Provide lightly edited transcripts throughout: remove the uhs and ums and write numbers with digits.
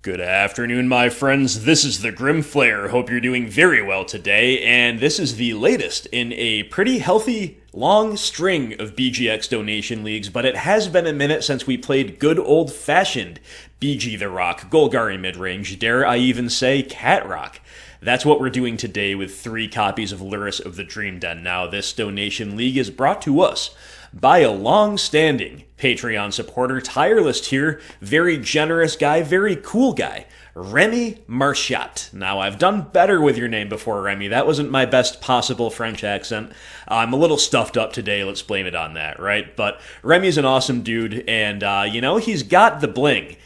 Good afternoon, my friends. This is the Grimflayer. Hope you're doing very well today, and this is the latest in a pretty healthy, long string of BGX donation leagues, but it has been a minute since we played good old-fashioned BG the Rock, Golgari Midrange, dare I even say Cat Rock. That's what we're doing today with 3 copies of Lurrus of the Dream Den. Now, this donation league is brought to us by a long-standing Patreon supporter, tireless here, very generous guy, very cool guy, Remy Marchat. Now, I've done better with your name before, Remy. That wasn't my best possible French accent. I'm a little stuffed up today, let's blame it on that, right? But Remy's an awesome dude, and, he's got the bling.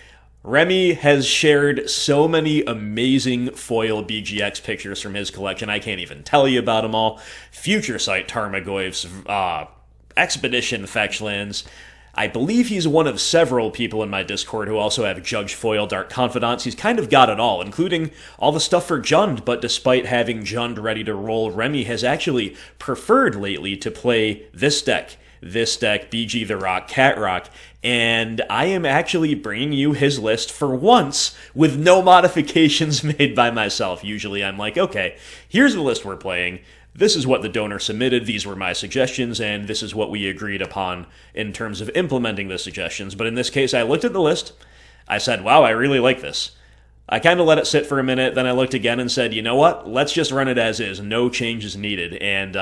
Remy has shared so many amazing foil BGX pictures from his collection, I can't even tell you about them all. Future Sight Tarmogoyf's, Expedition Fetchlands. I believe he's one of several people in my Discord who also have Judge Foil, Dark Confidants. He's kind of got it all, including all the stuff for Jund, but despite having Jund ready to roll, Remy has actually preferred lately to play this deck, BG the Rock, Cat Rock, and I am actually bringing you his list for once with no modifications made by myself. Usually I'm like, okay, here's the list we're playing. This is what the donor submitted, these were my suggestions, and this is what we agreed upon in terms of implementing the suggestions. But in this case, I looked at the list, I said, wow, I really like this. I kind of let it sit for a minute, then I looked again and said, you know what, let's just run it as is, no changes needed. And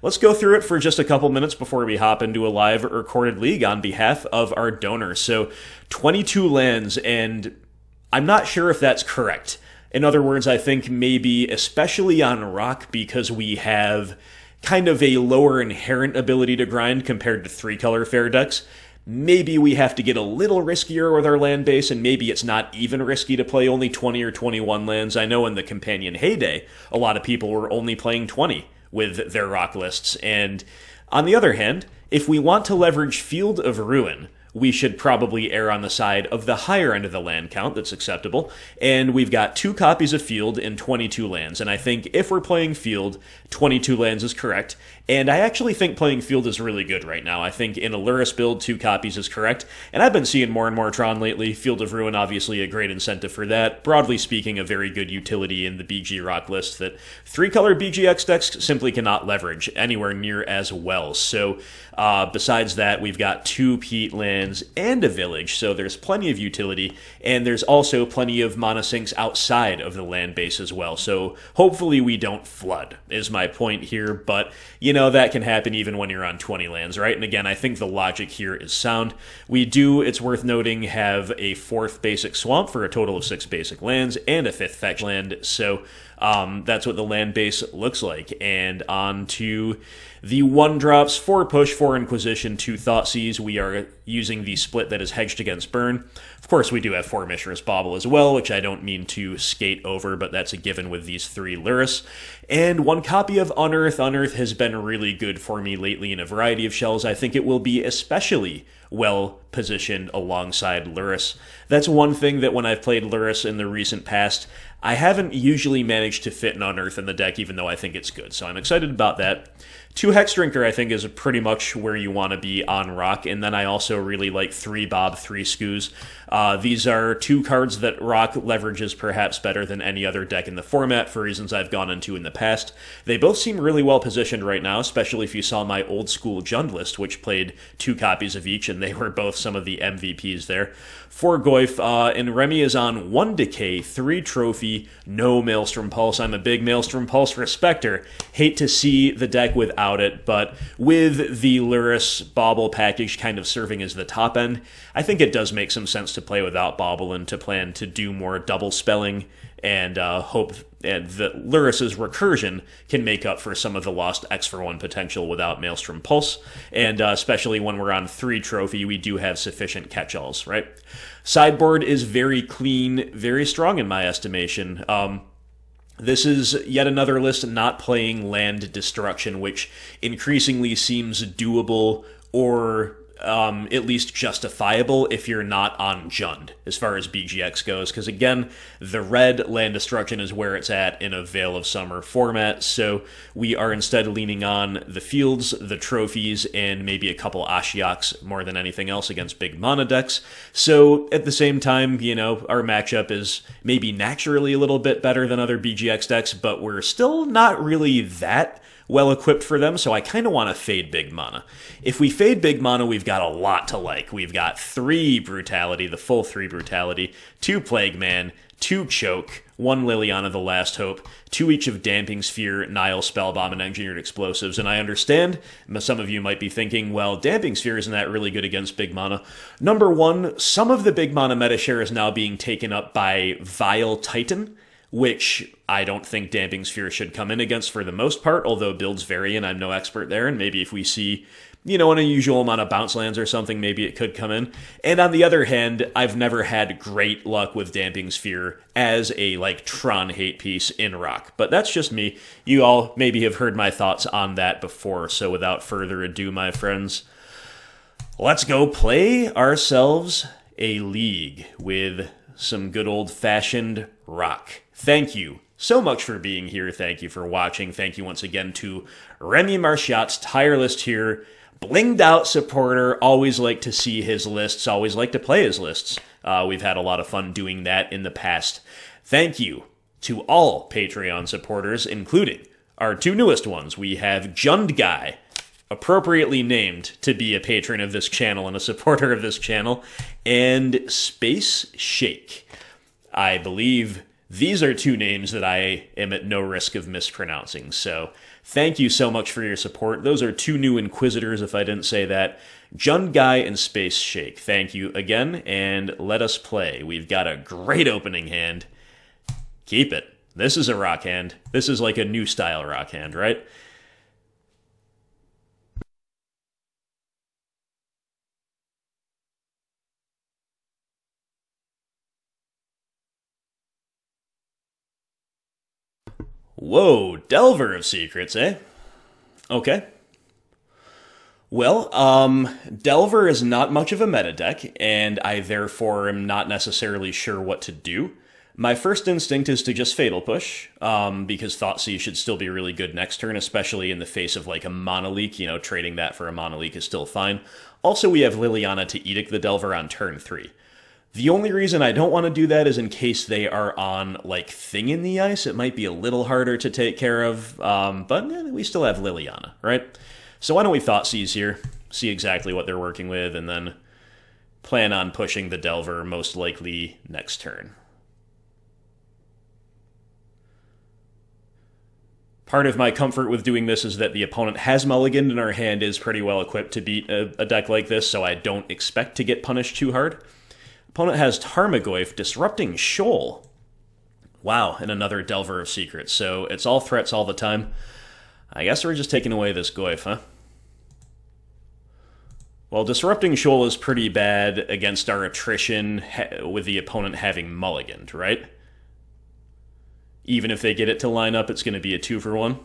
let's go through it for just a couple minutes before we hop into a live recorded league on behalf of our donors. So 22 lands, and I'm not sure if that's correct. In other words, I think maybe, especially on Rock, because we have kind of a lower inherent ability to grind compared to 3-color fair decks, maybe we have to get a little riskier with our land base, and maybe it's not even risky to play only 20 or 21 lands. I know in the Companion heyday, a lot of people were only playing 20 with their Rock lists. And on the other hand, if we want to leverage Field of Ruin, we should probably err on the side of the higher end of the land count that's acceptable, and we've got 2 copies of Field and 22 lands, and I think if we're playing Field, 22 lands is correct, and I actually think playing Field is really good right now. I think in a Lurrus build, 2 copies is correct, and I've been seeing more and more Tron lately. Field of Ruin, obviously a great incentive for that. Broadly speaking, a very good utility in the BG Rock list that 3-color BGX decks simply cannot leverage anywhere near as well. So besides that, we've got 2 Peatlands and a village, so there's plenty of utility, and there's also plenty of mana sinks outside of the land base as well, so hopefully we don't flood, is my point here, but, that can happen even when you're on 20 lands, right? And again, I think the logic here is sound. We do, it's worth noting, have a 4th basic swamp for a total of 6 basic lands, and a 5th fetch land, so that's what the land base looks like. And on to the 1-drops, 4 push, 4 Inquisition, 2 Thoughtseize. We are using the split that is hedged against burn. Of course, we do have 4 Mishra's Bauble as well, which I don't mean to skate over, but that's a given with these 3 Lurrus. And 1 copy of Unearth. Unearth has been really good for me lately in a variety of shells. I think it will be especially well positioned alongside Lurrus. That's one thing that when I've played Lurrus in the recent past, I haven't usually managed to fit an Unearth in the deck, even though I think it's good. So I'm excited about that. 2 Hexdrinker, I think, is pretty much where you want to be on Rock, and then I also really like 3 Bob, 3 Scoos. These are 2 cards that Rock leverages perhaps better than any other deck in the format for reasons I've gone into in the past. They both seem really well positioned right now, especially if you saw my old school Jund list, which played 2 copies of each, and they were both some of the MVPs there. 4 Goyf, and Remy is on 1 Decay, 3 Trophy, no Maelstrom Pulse. I'm a big Maelstrom Pulse respecter. Hate to see the deck without it, but with the Lurrus Bauble package kind of serving as the top end, I think it does make some sense to play without Bauble and to plan to do more double spelling and hope that Lurrus's recursion can make up for some of the lost X for 1 potential without Maelstrom Pulse, and especially when we're on 3 Trophy, we do have sufficient catch-alls, right? Sideboard is very clean, very strong in my estimation. This is yet another list not playing land destruction, which increasingly seems doable or at least justifiable if you're not on Jund, as far as BGX goes, because again, the red land destruction is where it's at in a Veil of Summer format, so we are instead leaning on the fields, the trophies, and maybe a couple Ashioks more than anything else against big mana decks. So at the same time, you know, our matchup is maybe naturally a little bit better than other BGX decks, but we're still not really that well equipped for them, so I kind of want to fade big mana. If we fade big mana, we've got a lot to like. We've got 3 Brutality, the full 3 Brutality, 2 Plague Man, 2 Choke, 1 Liliana the Last Hope, 2 each of Damping Sphere, Nihil Spellbomb, and Engineered Explosives. And I understand some of you might be thinking, well, Damping Sphere isn't that really good against big mana. Number one, some of the big mana meta share is now being taken up by Vile Titan, which I don't think Damping Sphere should come in against for the most part, although builds vary and I'm no expert there, and maybe if we see, you know, an unusual amount of bounce lands or something, maybe it could come in. And on the other hand, I've never had great luck with Damping Sphere as a, like, Tron hate piece in Rock. But that's just me. You all maybe have heard my thoughts on that before, so without further ado, my friends, let's go play ourselves a league with some good old-fashioned Rock. Thank you so much for being here. Thank you for watching. Thank you once again to Remy Marchot's tire list here. Blinged out supporter. Always like to see his lists. Always like to play his lists. We've had a lot of fun doing that in the past. Thank you to all Patreon supporters, including our 2 newest ones. We have Jund Guy, appropriately named to be a patron of this channel and a supporter of this channel, and Space Shake. I believe these are 2 names that I am at no risk of mispronouncing, so thank you so much for your support. Those are 2 new Inquisitors, if I didn't say that. Jund Guy and Space Shake, thank you again, and let us play. We've got a great opening hand. Keep it. This is a Rock hand. This is like a new style Rock hand, right? Whoa, Delver of Secrets, eh? Okay. Well, Delver is not much of a meta deck, and I therefore am not necessarily sure what to do. My first instinct is to just Fatal Push, because Thoughtseize should still be really good next turn, especially in the face of like a Mana Leak. You know, trading that for a Mana Leak is still fine. Also, we have Liliana to Edict the Delver on turn 3. The only reason I don't want to do that is in case they are on, like, Thing in the Ice. It might be a little harder to take care of, but we still have Liliana, right? So why don't we Thoughtseize here, see exactly what they're working with, and then plan on pushing the Delver most likely next turn. Part of my comfort with doing this is that the opponent has mulliganed and our hand is pretty well equipped to beat a deck like this, so I don't expect to get punished too hard. Opponent has Tarmogoyf, Disrupting Shoal. Wow, and another Delver of Secrets. So it's all threats all the time. I guess we're just taking away this Goyf, huh? Well, Disrupting Shoal is pretty bad against our attrition with the opponent having mulliganed, right? Even if they get it to line up, it's going to be a 2-for-1.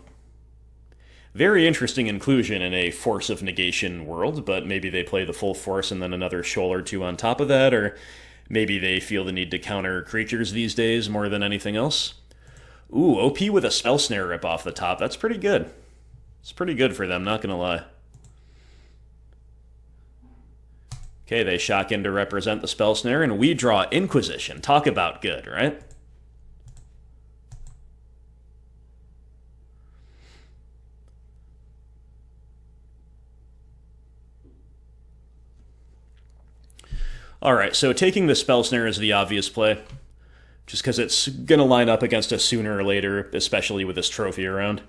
Very interesting inclusion in a Force of Negation world, but maybe they play the full Force and then another Shoal or 2 on top of that, or maybe they feel the need to counter creatures these days more than anything else. Ooh, OP with a Spell Snare rip off the top. That's pretty good. It's pretty good for them, not gonna lie. Okay, they shock in to represent the Spell Snare, and we draw Inquisition. Talk about good, right? Alright, so taking the Spell Snare is the obvious play, just because it's going to line up against us sooner or later, especially with this trophy around.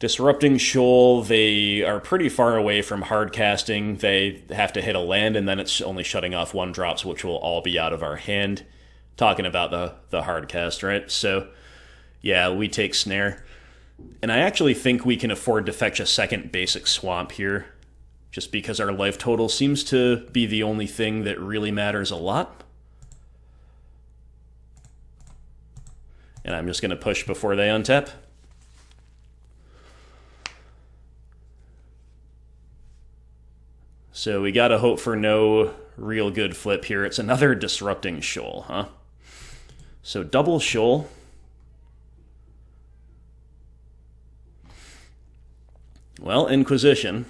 Disrupting Shoal, they are pretty far away from hard casting. They have to hit a land, and then it's only shutting off 1-drops, which will all be out of our hand. Talking about the hard cast, right? So, yeah, we take Snare. And I actually think we can afford to fetch a second basic Swamp here, just because our life total seems to be the only thing that really matters a lot. And I'm just going to push before they untap. So we gotta hope for no real good flip here. It's another Disrupting Shoal, huh? So double Shoal. Well, Inquisition.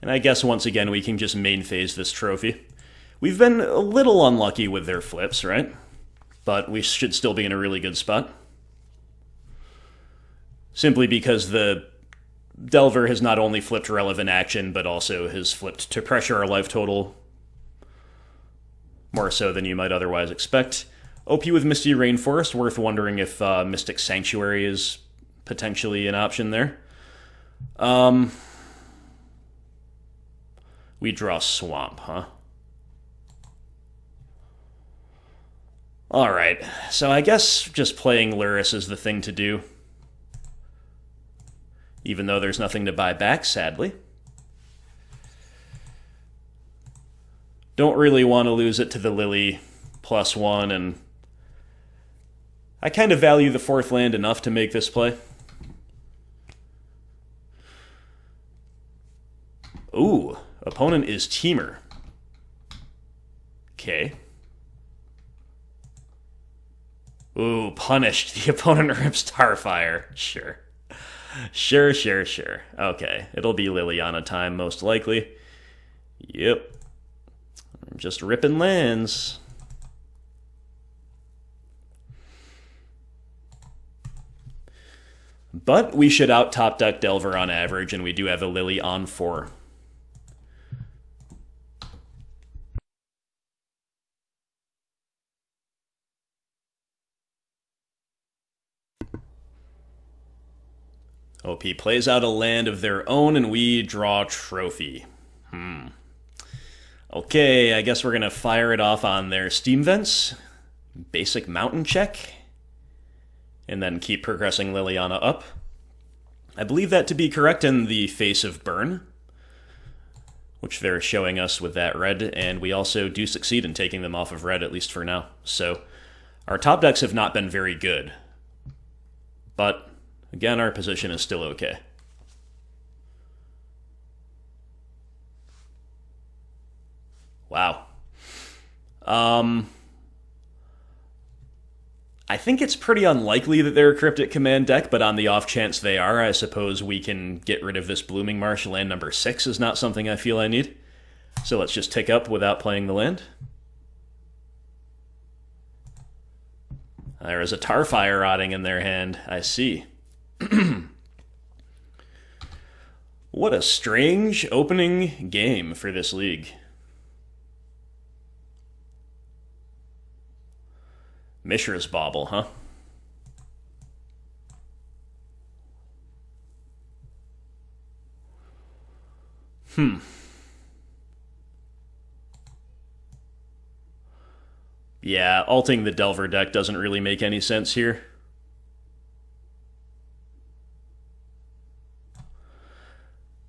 And I guess once again we can just main phase this trophy. We've been a little unlucky with their flips, right? But we should still be in a really good spot. Simply because the Delver has not only flipped relevant action, but also has flipped to pressure our life total more so than you might otherwise expect. OP with Misty Rainforest, worth wondering if Mystic Sanctuary is potentially an option there. We draw Swamp, huh? Alright, so I guess just playing Lurrus is the thing to do. Even though there's nothing to buy back, sadly. Don't really want to lose it to the Lily +1, and I kind of value the 4th land enough to make this play. Ooh, opponent is Temur. Okay. Ooh, punished. The opponent rips Starfire. Sure. Sure. Okay, it'll be Liliana time, most likely. Yep. I'm just ripping lands. But we should out-top deck Delver on average, and we do have a Lily on 4. OP plays out a land of their own, and we draw Trophy. Okay, I guess we're going to fire it off on their Steam Vents. Basic Mountain check. And then keep progressing Liliana up. I believe that to be correct in the face of Burn, which they're showing us with that red, and we also do succeed in taking them off of red, at least for now. So our top decks have not been very good. But again, our position is still okay. Wow. I think it's pretty unlikely that they're a Cryptic Command deck, but on the off chance they are, I suppose we can get rid of this Blooming Marsh. Land number 6 is not something I feel I need. So let's just tick up without playing the land. There is a Tarfire rotting in their hand, I see. What a strange opening game for this league. Mishra's Bauble, huh? Yeah, alting the Delver deck doesn't really make any sense here.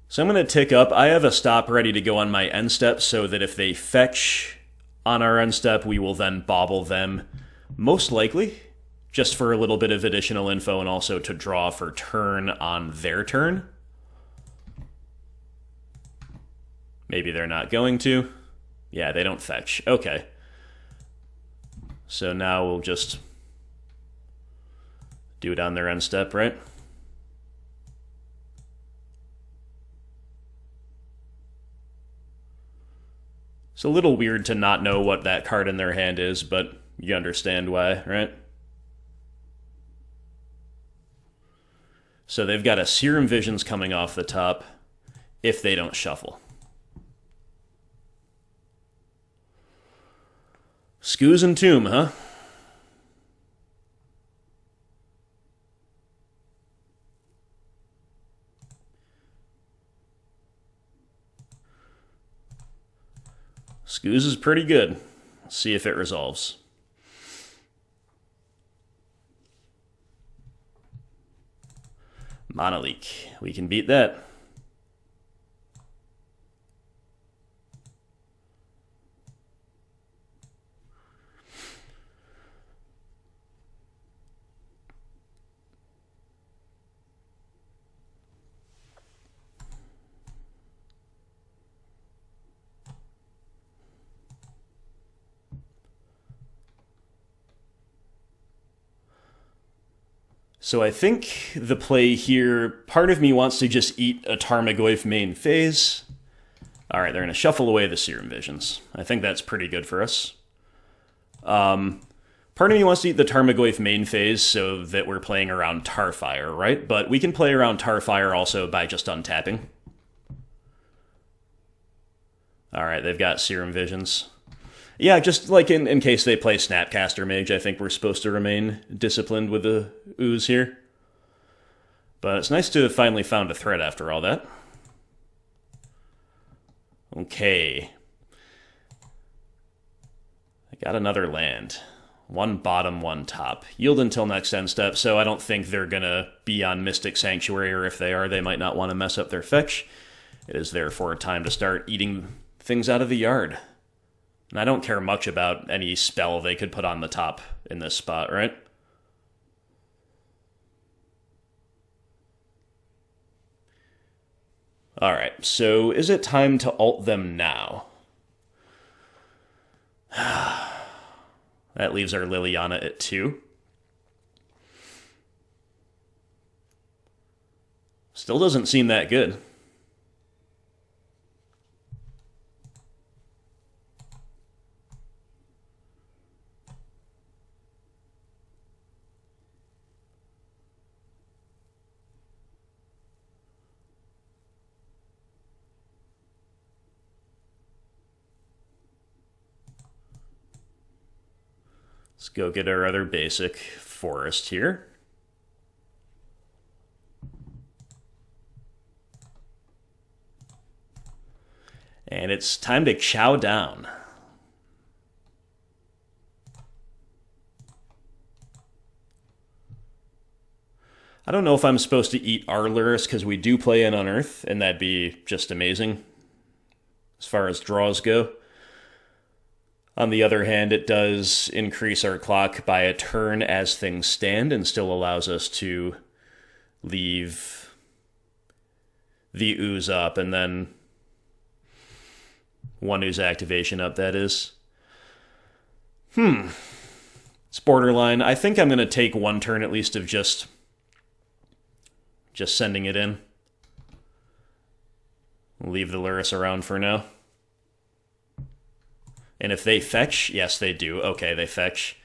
So I'm going to tick up. I have a stop ready to go on my end step so that if they fetch on our end step, we will then Bauble them. Most likely, just for a little bit of additional info and also to draw for turn on their turn. Maybe they're not going to. Yeah, they don't fetch. Okay. So now we'll just do it on their end step, right? It's a little weird to not know what that card in their hand is, but you understand why, right? So they've got a Serum Visions coming off the top if they don't shuffle. Scooze and Tomb, huh? Scooze is pretty good. Let's see if it resolves. Monolith. We can beat that. So I think the play here, part of me wants to just eat a Tarmogoyf main phase. Alright, they're going to shuffle away the Serum Visions. I think that's pretty good for us. Part of me wants to eat the Tarmogoyf main phase so that we're playing around Tarfire, right? But we can play around Tarfire also by just untapping. Alright, they've got Serum Visions. Yeah, just like in case they play Snapcaster Mage, I think we're supposed to remain disciplined with the Ooze here. But it's nice to have finally found a threat after all that. Okay. I got another land. One bottom, one top. Yield until next end step, so I don't think they're gonna be on Mystic Sanctuary, or if they are, they might not want to mess up their fetch. It is therefore time to start eating things out of the yard. And I don't care much about any spell they could put on the top in this spot, right? Alright, so is it time to ult them now? That leaves our Liliana at 2. Still doesn't seem that good. Let's go get our other basic forest here. And it's time to chow down. I don't know if I'm supposed to eat our Lurrus because we do play an Unearth, and that'd be just amazing as far as draws go. On the other hand, it does increase our clock by a turn as things stand and still allows us to leave the Ooze up, and then one Ooze activation up, that is. It's borderline. I think I'm going to take one turn at least of just sending it in. Leave the Lurrus around for now. And if they fetch, yes, they do. Okay, they fetch.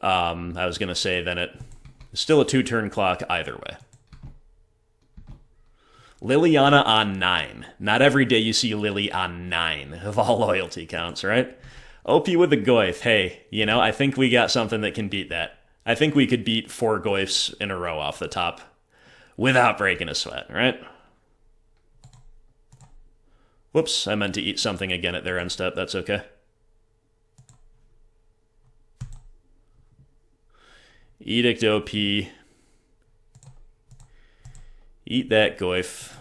I was going to say then it's still a 2-turn clock either way. Liliana on 9. Not every day you see Lily on 9 of all loyalty counts, right? OP with the Goyf. Hey, you know, I think we got something that can beat that. I think we could beat 4 Goyfs in a row off the top without breaking a sweat, right? Whoops, I meant to eat something again at their end step. That's okay. Edict OP. Eat that Goyf.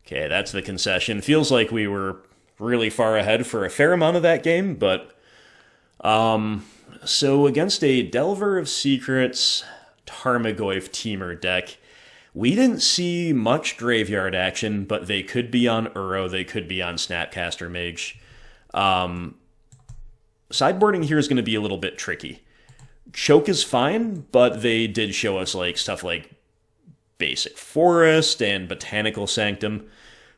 Okay, that's the concession. Feels like we were really far ahead for a fair amount of that game, but so against a Delver of Secrets Tarmogoyf Temur deck, we didn't see much graveyard action, but they could be on Uro, they could be on Snapcaster Mage. Sideboarding here is going to be a little bit tricky. Choke is fine, but they did show us like stuff like Basic Forest and Botanical Sanctum,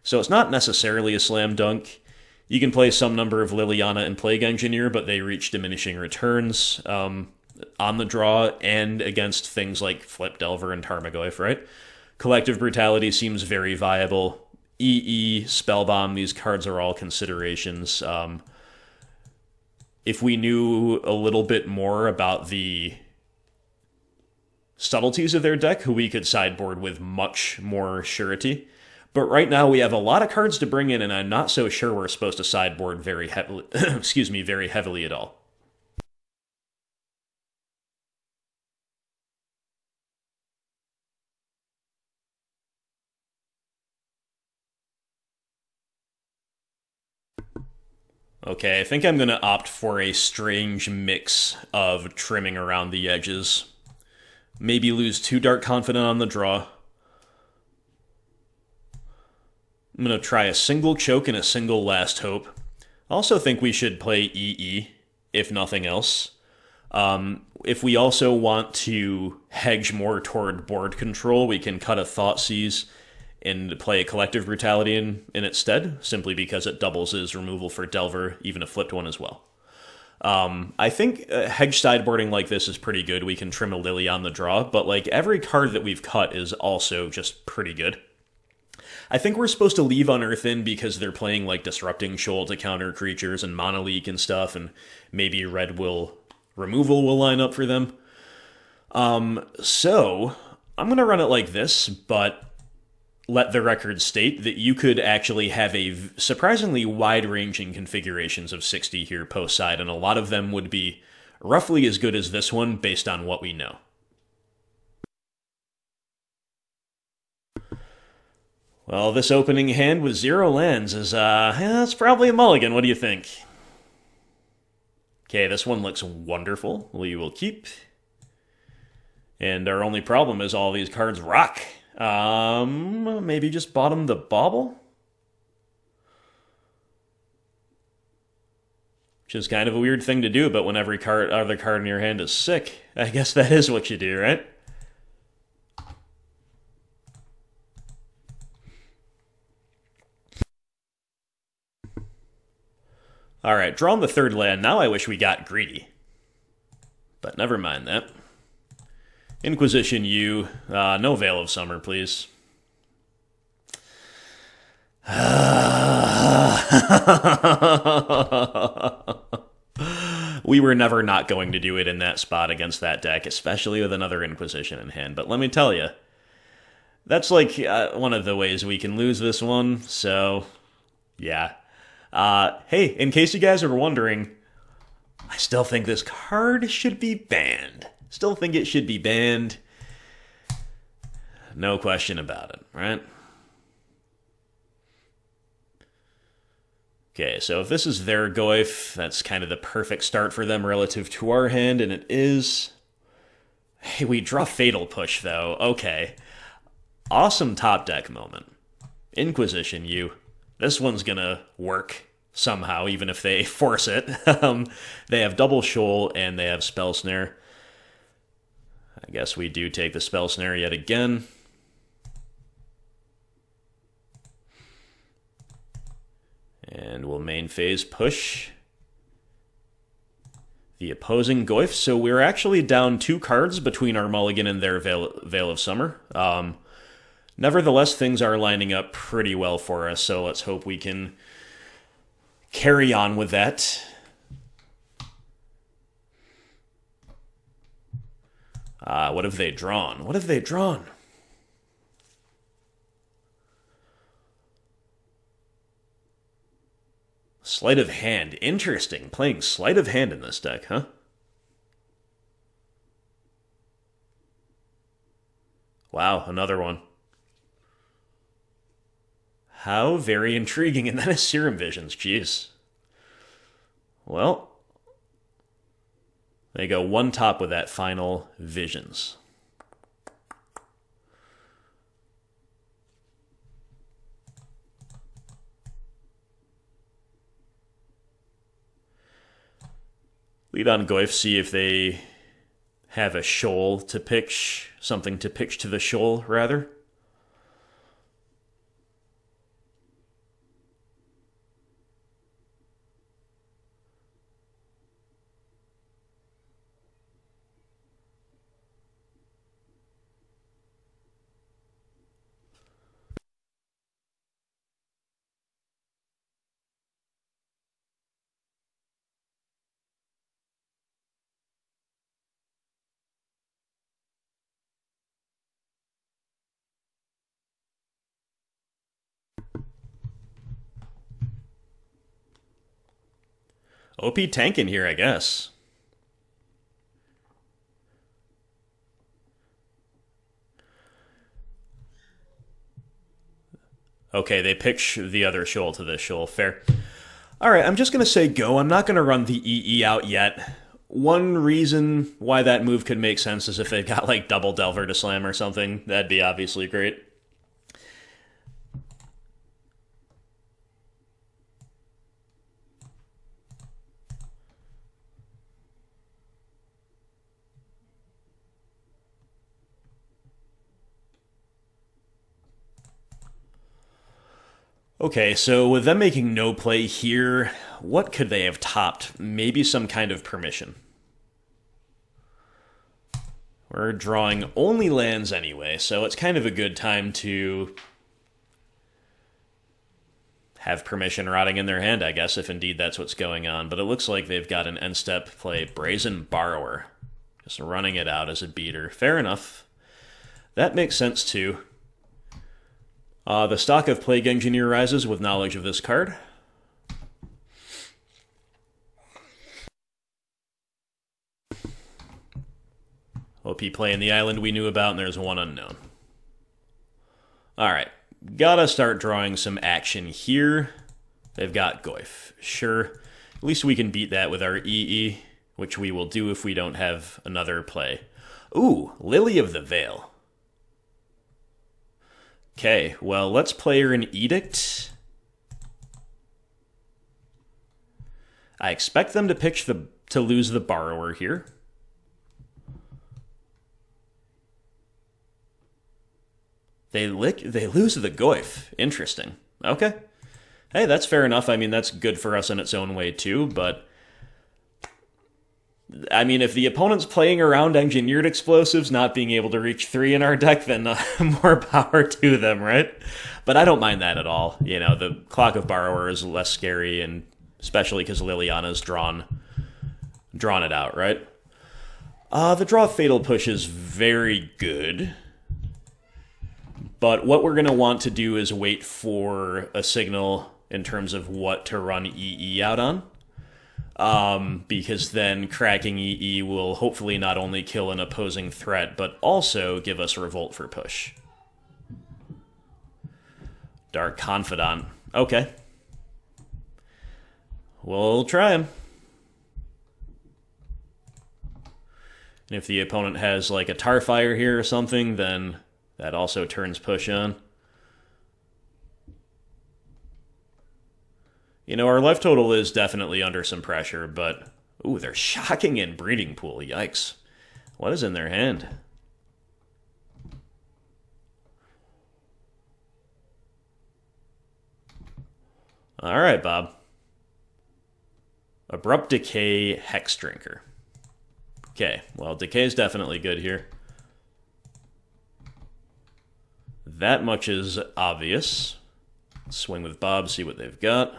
so it's not necessarily a slam dunk. You can play some number of Liliana and Plague Engineer, but they reach diminishing returns on the draw and against things like Flip Delver and Tarmogoyf, right? Collective Brutality seems very viable. EE, Spellbomb, these cards are all considerations. If we knew a little bit more about the subtleties of their deck, we could sideboard with much more surety. But right now we have a lot of cards to bring in, and I'm not so sure we're supposed to sideboard very heavily, very heavily at all. Okay, I think I'm going to opt for a strange mix of trimming around the edges. Maybe lose 2 Dark Confidant on the draw. I'm going to try a single choke and a single Last Hope. Also think we should play EE, if nothing else. If we also want to hedge more toward board control, we can cut a Thoughtseize and play a Collective Brutality in its stead, simply because it doubles his removal for Delver, even a flipped one as well. I think hedge sideboarding like this is pretty good. We can trim a Lily on the draw, but like every card that we've cut is also just pretty good. I think we're supposed to leave Unearth in because they're playing like Disrupting Shoal to counter creatures and Mana Leak and stuff, and maybe removal will line up for them. So I'm going to run it like this, but let the record state that you could actually have a surprisingly wide-ranging configurations of 60 here post-side, and a lot of them would be roughly as good as this one based on what we know. Well, this opening hand with 0 lands is, it's probably a mulligan. What do you think? Okay, this one looks wonderful. We will keep. And our only problem is all these cards rock. Maybe just bottom the Bauble? Which is kind of a weird thing to do, but when every other card in your hand is sick, I guess that is what you do, right? Alright, drawn the third land. Now I wish we got greedy. But never mind that. Inquisition U. No Veil of Summer, please. We were never not going to do it in that spot against that deck, especially with another Inquisition in hand. But let me tell you, that's like one of the ways we can lose this one, so yeah. Hey, in case you guys are wondering, I still think this card should be banned. Still think it should be banned. No question about it, right? Okay, so if this is their Goyf, that's kind of the perfect start for them relative to our hand, and it is. Hey, we draw Fatal Push, though. Okay. Awesome top deck moment. Inquisition U. This one's gonna work somehow, even if they force it. They have Double Shoal, and they have Spell Snare. I guess we do take the Spell Snare yet again. And we'll main phase push the opposing Goyf. So we're actually down 2 cards between our mulligan and their Veil of Summer. Nevertheless, things are lining up pretty well for us, so let's hope we can carry on with that. What have they drawn? What have they drawn? Sleight of Hand. Interesting. Playing Sleight of Hand in this deck, huh? Wow, another one. How very intriguing. And then a Serum Visions. Jeez. Well, they go one top with that final Visions. Lead on Goyf, see if they have a shoal to pitch, something to pitch to the shoal, rather. OP tank in here, I guess. Okay, they pitch the other shoal to this shoal. Fair. Alright, I'm just going to say go. I'm not going to run the EE out yet. One reason why that move could make sense is if they've got, like, double Delver to slam or something. That'd be obviously great. Okay, so with them making no play here, what could they have topped? Maybe some kind of permission. We're drawing only lands anyway, so it's kind of a good time to have permission rotting in their hand, I guess, if indeed that's what's going on. But it looks like they've got an end-step play, Brazen Borrower. Just running it out as a beater. Fair enough. That makes sense, too. The stock of Plague Engineer rises with knowledge of this card. OP play in the island we knew about, and there's one unknown. Alright, gotta start drawing some action here. They've got Goyf. Sure, at least we can beat that with our EE, which we will do if we don't have another play. Ooh, Lily of the Veil. Okay, well, let's play her an Edict. I expect them to pitch to lose the Borrower here. They lose the Goyf. Interesting. Okay. Hey, that's fair enough. I mean, that's good for us in its own way, too, but I mean, if the opponent's playing around Engineered Explosives not being able to reach 3 in our deck, then more power to them, right? But I don't mind that at all. You know, the Clock of Borrower is less scary, and especially because Liliana's drawn it out, right? The draw Fatal Push is very good. But what we're going to want to do is wait for a signal in terms of what to run EE out on. Because then cracking EE will hopefully not only kill an opposing threat, but also give us Revolt for push. Dark Confidant. Okay. We'll try him. And if the opponent has like a Tarfire here or something, then that also turns push on. You know, our life total is definitely under some pressure, but ooh, they're shocking in Breeding Pool. Yikes. What is in their hand? All right, Bob. Abrupt Decay, Hexdrinker. Okay, well, Decay is definitely good here. That much is obvious. Swing with Bob, see what they've got.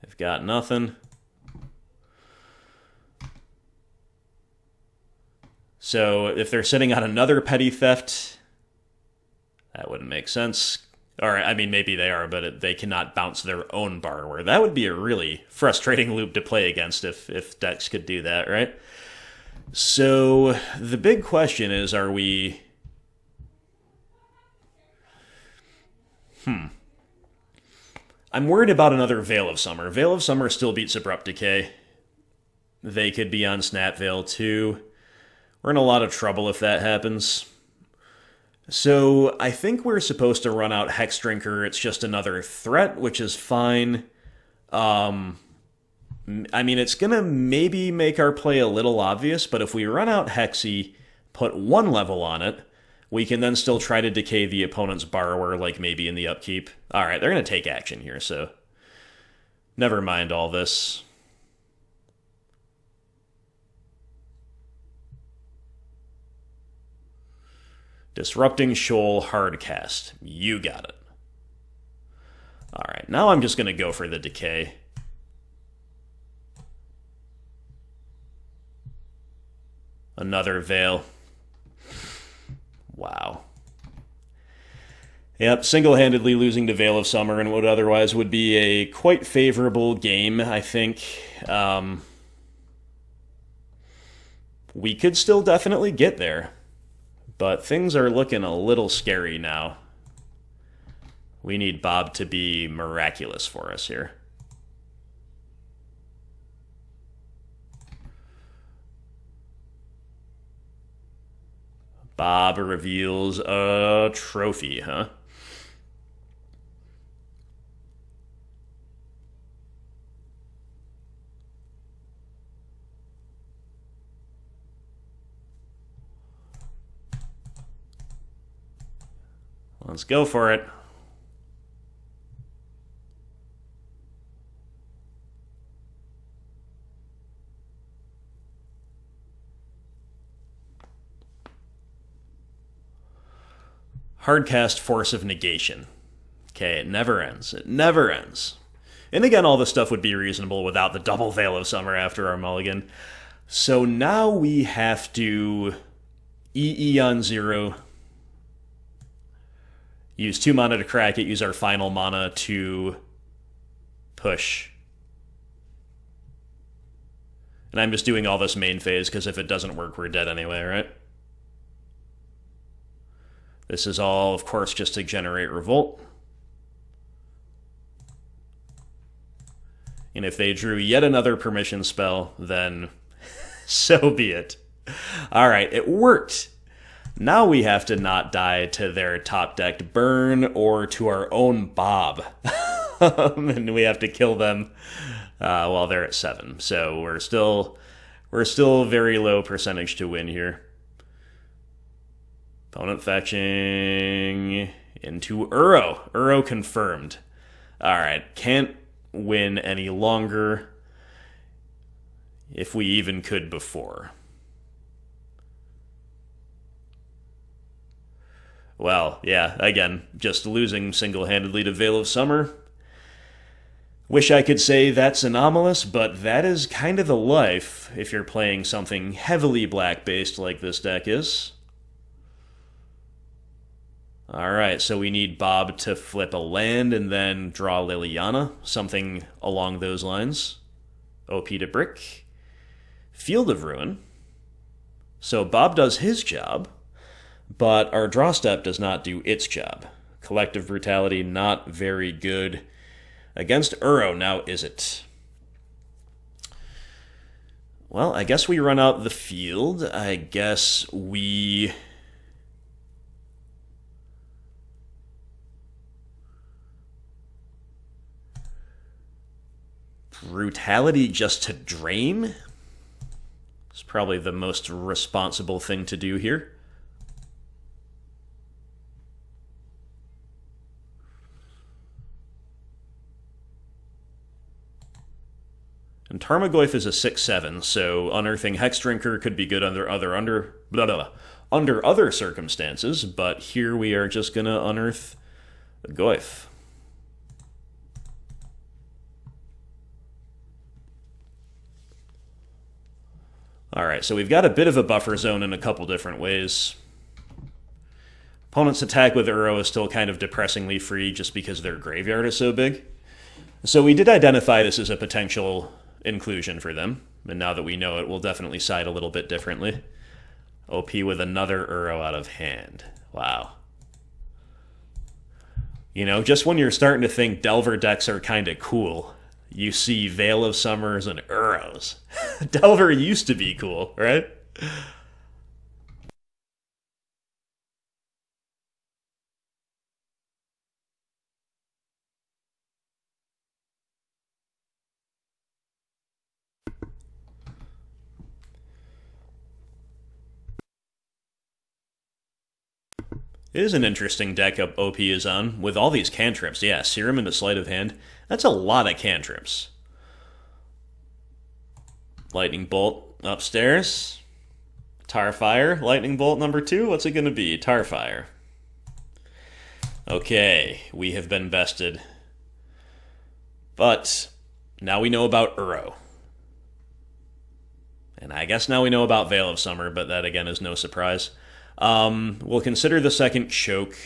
They've got nothing. So if they're sitting on another Petty Theft, that wouldn't make sense. Or, I mean, maybe they are, but they cannot bounce their own Borrower. That would be a really frustrating loop to play against if decks could do that, right? So the big question is, are we... I'm worried about another Veil of Summer. Veil of Summer still beats Abrupt Decay. They could be on Snap Veil too. We're in a lot of trouble if that happens. So I think we're supposed to run out Hexdrinker. It's just another threat, which is fine. I mean, it's going to maybe make our play a little obvious, but if we run out Hexy, put 1 level on it, we can then still try to decay the opponent's Borrower, like maybe in the upkeep. Alright, they're going to take action here, so never mind all this. Disrupting Shoal Hardcast. You got it. Alright, now I'm just going to go for the decay. Another Veil. Wow. Yep, single-handedly losing to Veil of Summer in what otherwise would be a quite favorable game, I think. We could still definitely get there, but things are looking a little scary now. We need Bob to be miraculous for us here. Bob reveals a trophy, huh? Let's go for it. Hardcast Force of Negation. Okay, it never ends. It never ends. And again, all this stuff would be reasonable without the double Veil of Summer after our mulligan. So now we have to EE on 0, use 2 mana to crack it, use our final mana to push. And I'm just doing all this main phase, because if it doesn't work, we're dead anyway, right? This is all, of course, just to generate Revolt. And if they drew yet another permission spell, then so be it. Alright, it worked. Now we have to not die to their top-decked burn or to our own Bob. And we have to kill them while they're at 7. So we're still very low percentage to win here. Opponent fetching into Uro. Uro confirmed. Alright, can't win any longer, if we even could before. Well, yeah, again, just losing single-handedly to Veil of Summer. Wish I could say that's anomalous, but that is kind of the life if you're playing something heavily black-based like this deck is. Alright, so we need Bob to flip a land and then draw Liliana, something along those lines. OP to brick. Field of Ruin. So Bob does his job, but our draw step does not do its job. Collective Brutality, not very good. Against Uro, now is it? Well, I guess we run out the field. I guess we... Brutality just to drain? It's probably the most responsible thing to do here. And Tarmogoyf is a 6/7, so unearthing Hexdrinker could be good under other circumstances, but here we are just gonna unearth the Goyf. Alright, so we've got a bit of a buffer zone in a couple different ways. Opponent's attack with Uro is still kind of depressingly free just because their graveyard is so big. So we did identify this as a potential inclusion for them, and now that we know it, we'll definitely side a little bit differently. OP with another Uro out of hand. Wow. You know, just when you're starting to think Delver decks are kind of cool, you see Veil of Summers and Uros. Delver used to be cool, right? It is an interesting deck OP is on, with all these cantrips. Yeah, Serum into Sleight of Hand. That's a lot of cantrips. Lightning Bolt upstairs. Tarfire, Lightning Bolt number 2. What's it going to be? Tarfire. Okay, we have been bested. But now we know about Uro. And I guess now we know about Veil of Summer, but that again is no surprise. We'll consider the second Choke.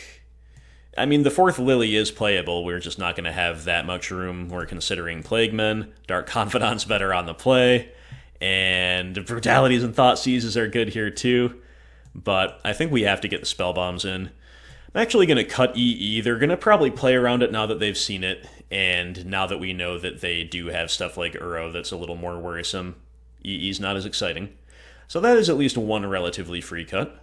I mean, the fourth Lily is playable. We're just not going to have that much room. We're considering Plaguemen. Dark Confidant's better on the play. And Brutalities and Thoughtseizes are good here too. But I think we have to get the Spellbombs in. I'm actually going to cut EE. They're going to probably play around it now that they've seen it. And now that we know that they do have stuff like Uro that's a little more worrisome, EE's not as exciting. So that is at least one relatively free cut.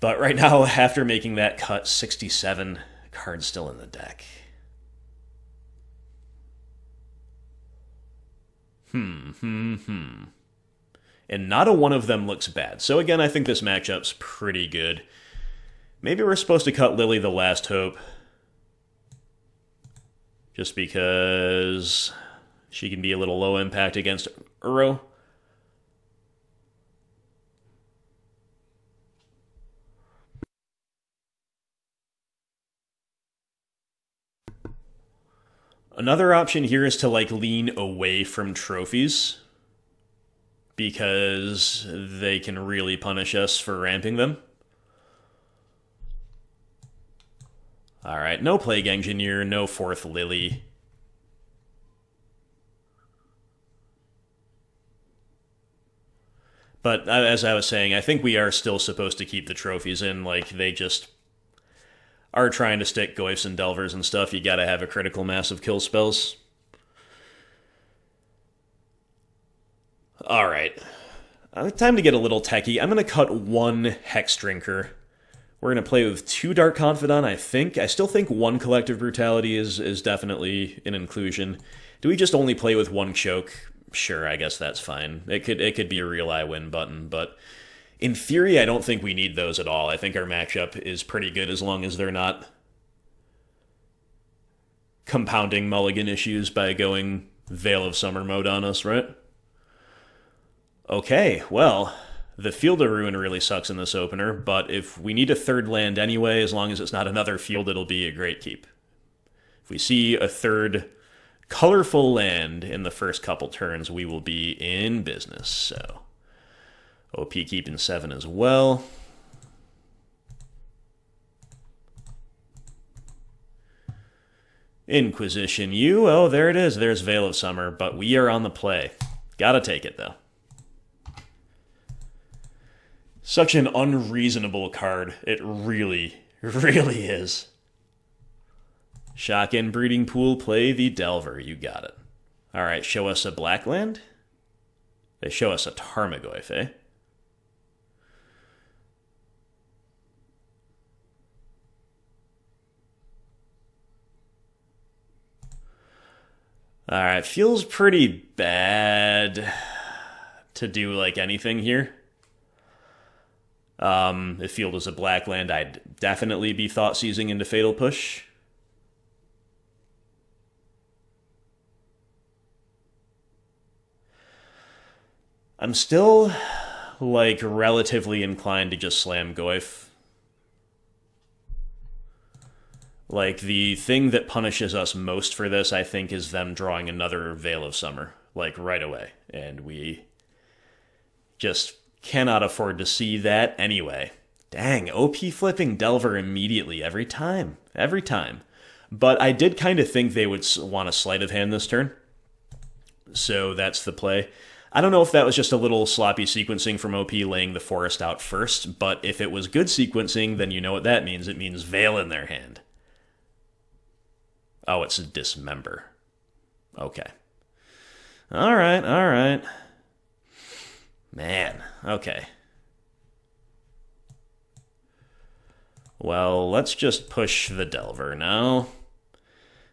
But right now, after making that cut, 67 cards still in the deck. And not a one of them looks bad. So again, I think this matchup's pretty good. Maybe we're supposed to cut Lily the Last Hope. Just because she can be a little low impact against Uro. Another option here is to, like, lean away from trophies, because they can really punish us for ramping them. Alright, no Plague Engineer, no 4th Lily. But as I was saying, I think we are still supposed to keep the trophies in. Like, they just are trying to stick Goyfs and Delvers and stuff. You gotta have a critical mass of kill spells. Alright. Time to get a little techie. I'm gonna cut 1 Hexdrinker. We're going to play with 2 Dark Confidant, I think. I still think 1 Collective Brutality is definitely an inclusion. Do we just only play with 1 Choke? Sure, I guess that's fine. It could be a real I win button, but in theory, I don't think we need those at all. I think our matchup is pretty good as long as they're not compounding mulligan issues by going Veil of Summer mode on us, right? Okay, well, the Field of Ruin really sucks in this opener, but if we need a 3rd land anyway, as long as it's not another field, it'll be a great keep. If we see a 3rd colorful land in the first couple turns, we will be in business. So, OP keeping 7 as well. Inquisition U, oh, there it is. There's Veil of Summer, but we are on the play. Gotta take it, though. Such an unreasonable card. It really, really is. Shotgun Breeding Pool, play the Delver. You got it. Alright, show us a black land? They show us a Tarmogoyf, eh? Alright, feels pretty bad to do, like, anything here. If field was a black land, I'd definitely be Thoughtseizing into Fatal Push. I'm still, like, relatively inclined to just slam Goyf. Like, the thing that punishes us most for this, I think, is them drawing another Veil of Summer, like, right away. And we just cannot afford to see that anyway. Dang, OP flipping Delver immediately every time. Every time. But I did kind of think they would want a Sleight of Hand this turn. So that's the play. I don't know if that was just a little sloppy sequencing from OP laying the forest out first, but if it was good sequencing, then you know what that means. It means Veil in their hand. Oh, it's a Dismember. Okay. Alright, alright. Man, okay. Well, let's just push the Delver now.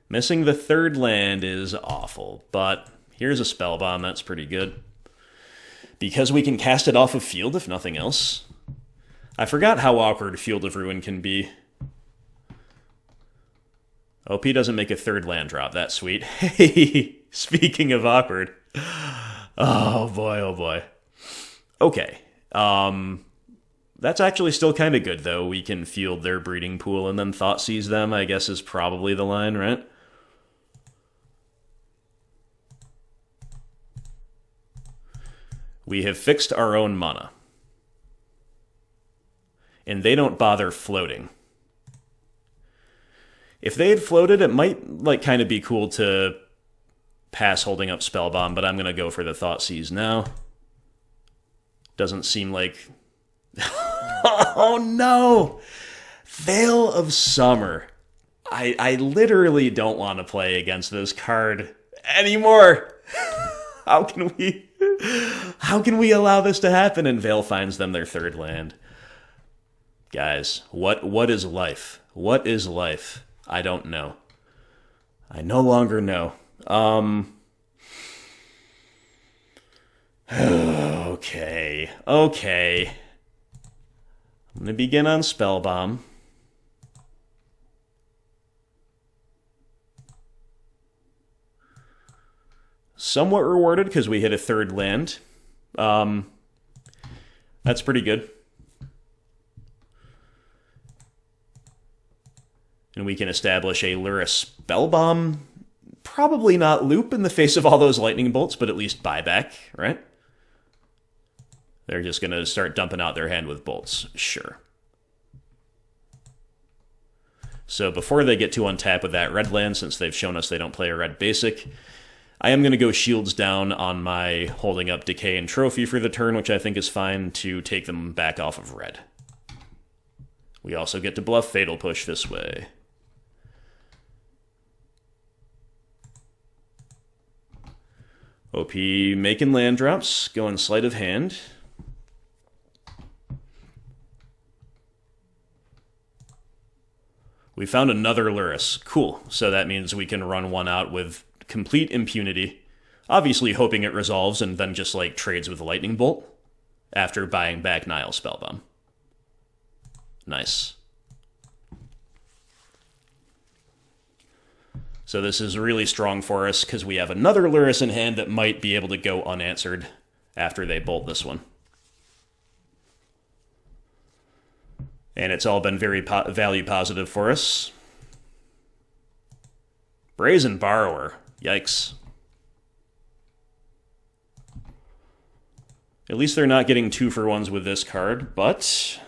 Missing the 3rd land is awful, but here's a Spellbomb, that's pretty good. Because we can cast it off of field, if nothing else. I forgot how awkward Field of Ruin can be. OP doesn't make a 3rd land drop, that's sweet. Hey, speaking of awkward. Oh boy, oh boy. Okay, that's actually still kind of good, though. We can field their breeding pool and then Thoughtseize them, I guess is probably the line, right? We have fixed our own mana. And they don't bother floating. If they had floated, it might, like, kind of be cool to pass holding up Spellbomb, but I'm going to go for the Thoughtseize now. Doesn't seem like... Oh no! Veil of Summer. I literally don't want to play against this card anymore. How can we allow this to happen? And Veil finds them their 3rd land. Guys, what is life? What is life? I don't know. I no longer know. Okay. I'm going to begin on Spellbomb. Somewhat rewarded because we hit a 3rd land. That's pretty good. And we can establish a Lurrus Spellbomb probably not loop in the face of all those lightning bolts, but at least buyback, right? They're just going to start dumping out their hand with bolts. Sure. So before they get to untap with that red land, since they've shown us they don't play a red basic, I am going to go shields down on my holding up Decay and Trophy for the turn, which I think is fine, to take them back off of red. We also get to bluff Fatal Push this way. OP making land drops, going sleight of hand. We found another Lurrus. Cool. So that means we can run one out with complete impunity. Obviously hoping it resolves and then just like trades with Lightning Bolt after buying back Nihil Spellbomb. Nice. So this is really strong for us because we have another Lurrus in hand that might be able to go unanswered after they bolt this one. And it's all been very value positive for us. Brazen Borrower. Yikes. At least they're not getting 2-for-1s with this card, but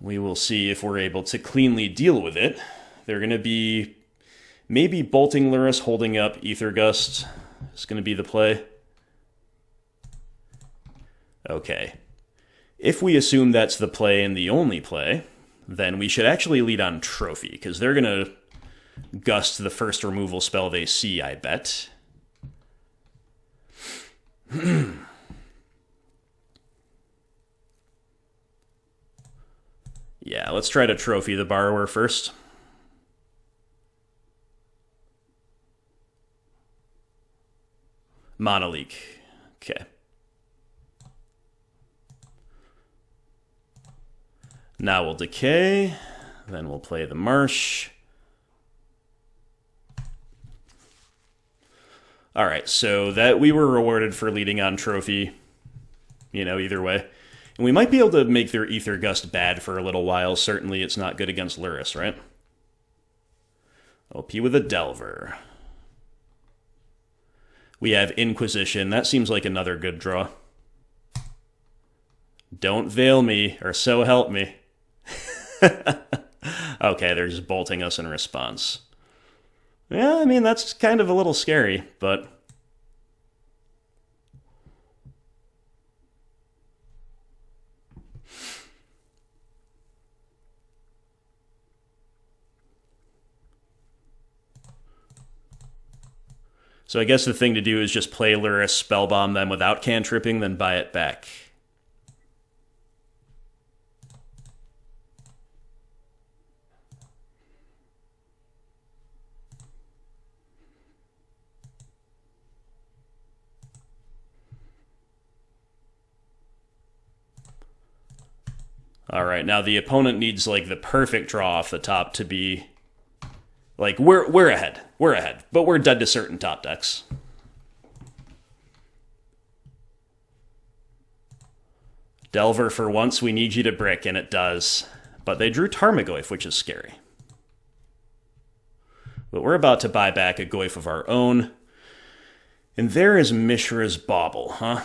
we will see if we're able to cleanly deal with it. They're going to be maybe bolting Lurrus, holding up Aether Gust. It's going to be the play. Okay. If we assume that's the play and the only play, then we should actually lead on Trophy, because they're going to gust the first removal spell they see, I bet. Yeah, let's try to Trophy the Borrower first. Monolink. Okay. Now we'll Decay. Then we'll play the Marsh. Alright, so that we were rewarded for leading on Trophy. You know, either way. And we might be able to make their Aether Gust bad for a little while. Certainly it's not good against Lurrus, right? OP with a Delver. We have Inquisition. That seems like another good draw. Don't veil me, or so help me. Okay, they're just bolting us in response. Yeah, I mean, that's kind of a little scary, but so I guess the thing to do is just play Lurrus, Spellbomb them without cantripping, then buy it back. Alright, now the opponent needs like the perfect draw off the top to be like, we're ahead. We're ahead. But we're dead to certain top decks. Delver, for once, we need you to brick, and it does. But they drew Tarmogoyf, which is scary. But we're about to buy back a Goyf of our own. And there is Mishra's Bauble, huh?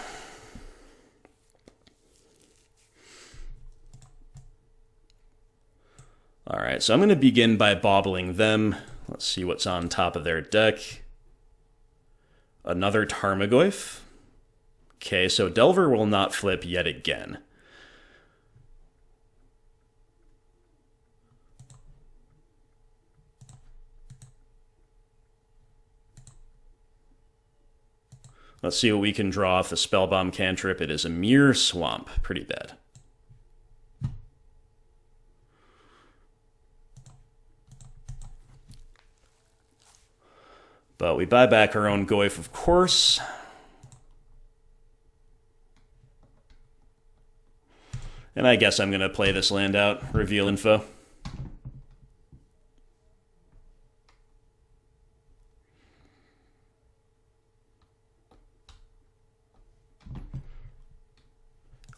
Alright, so I'm going to begin by bobbling them. Let's see what's on top of their deck. Another Tarmogoyf. Okay, so Delver will not flip yet again. Let's see what we can draw off the Spellbomb cantrip. It is a mere swamp. Pretty bad. But we buy back our own Goyf, of course. And I guess I'm going to play this land out, reveal info.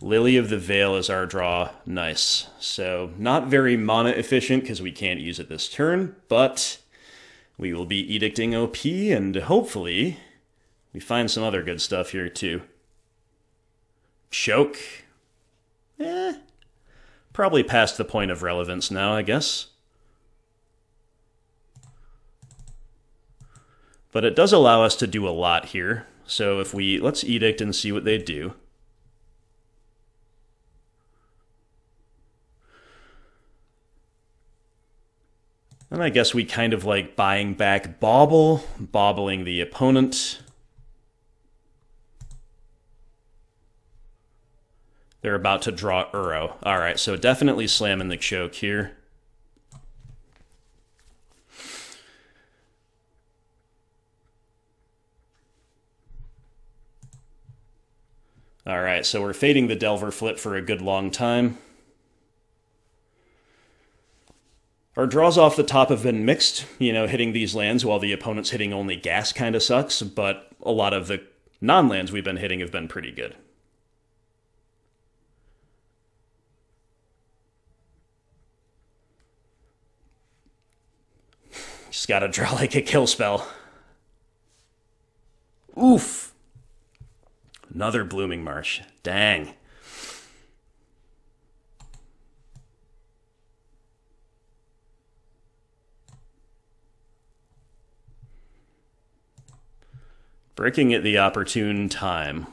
Lily of the Veil is our draw. Nice. So, not very mana efficient because we can't use it this turn, but we will be edicting OP, and hopefully we find some other good stuff here too. Choke. Probably past the point of relevance now, I guess. But it does allow us to do a lot here. So if we, let's edict and see what they do. And I guess we kind of like buying back Bauble, bobbling the opponent. They're about to draw Uro. Alright, so definitely slamming the choke here. Alright, so we're fading the Delver flip for a good long time. Our draws off the top have been mixed, you know, hitting these lands while the opponent's hitting only gas kind of sucks, but a lot of the non-lands we've been hitting have been pretty good. Just gotta draw like a kill spell. Oof! Another Blooming Marsh. Dang. Breaking at the opportune time.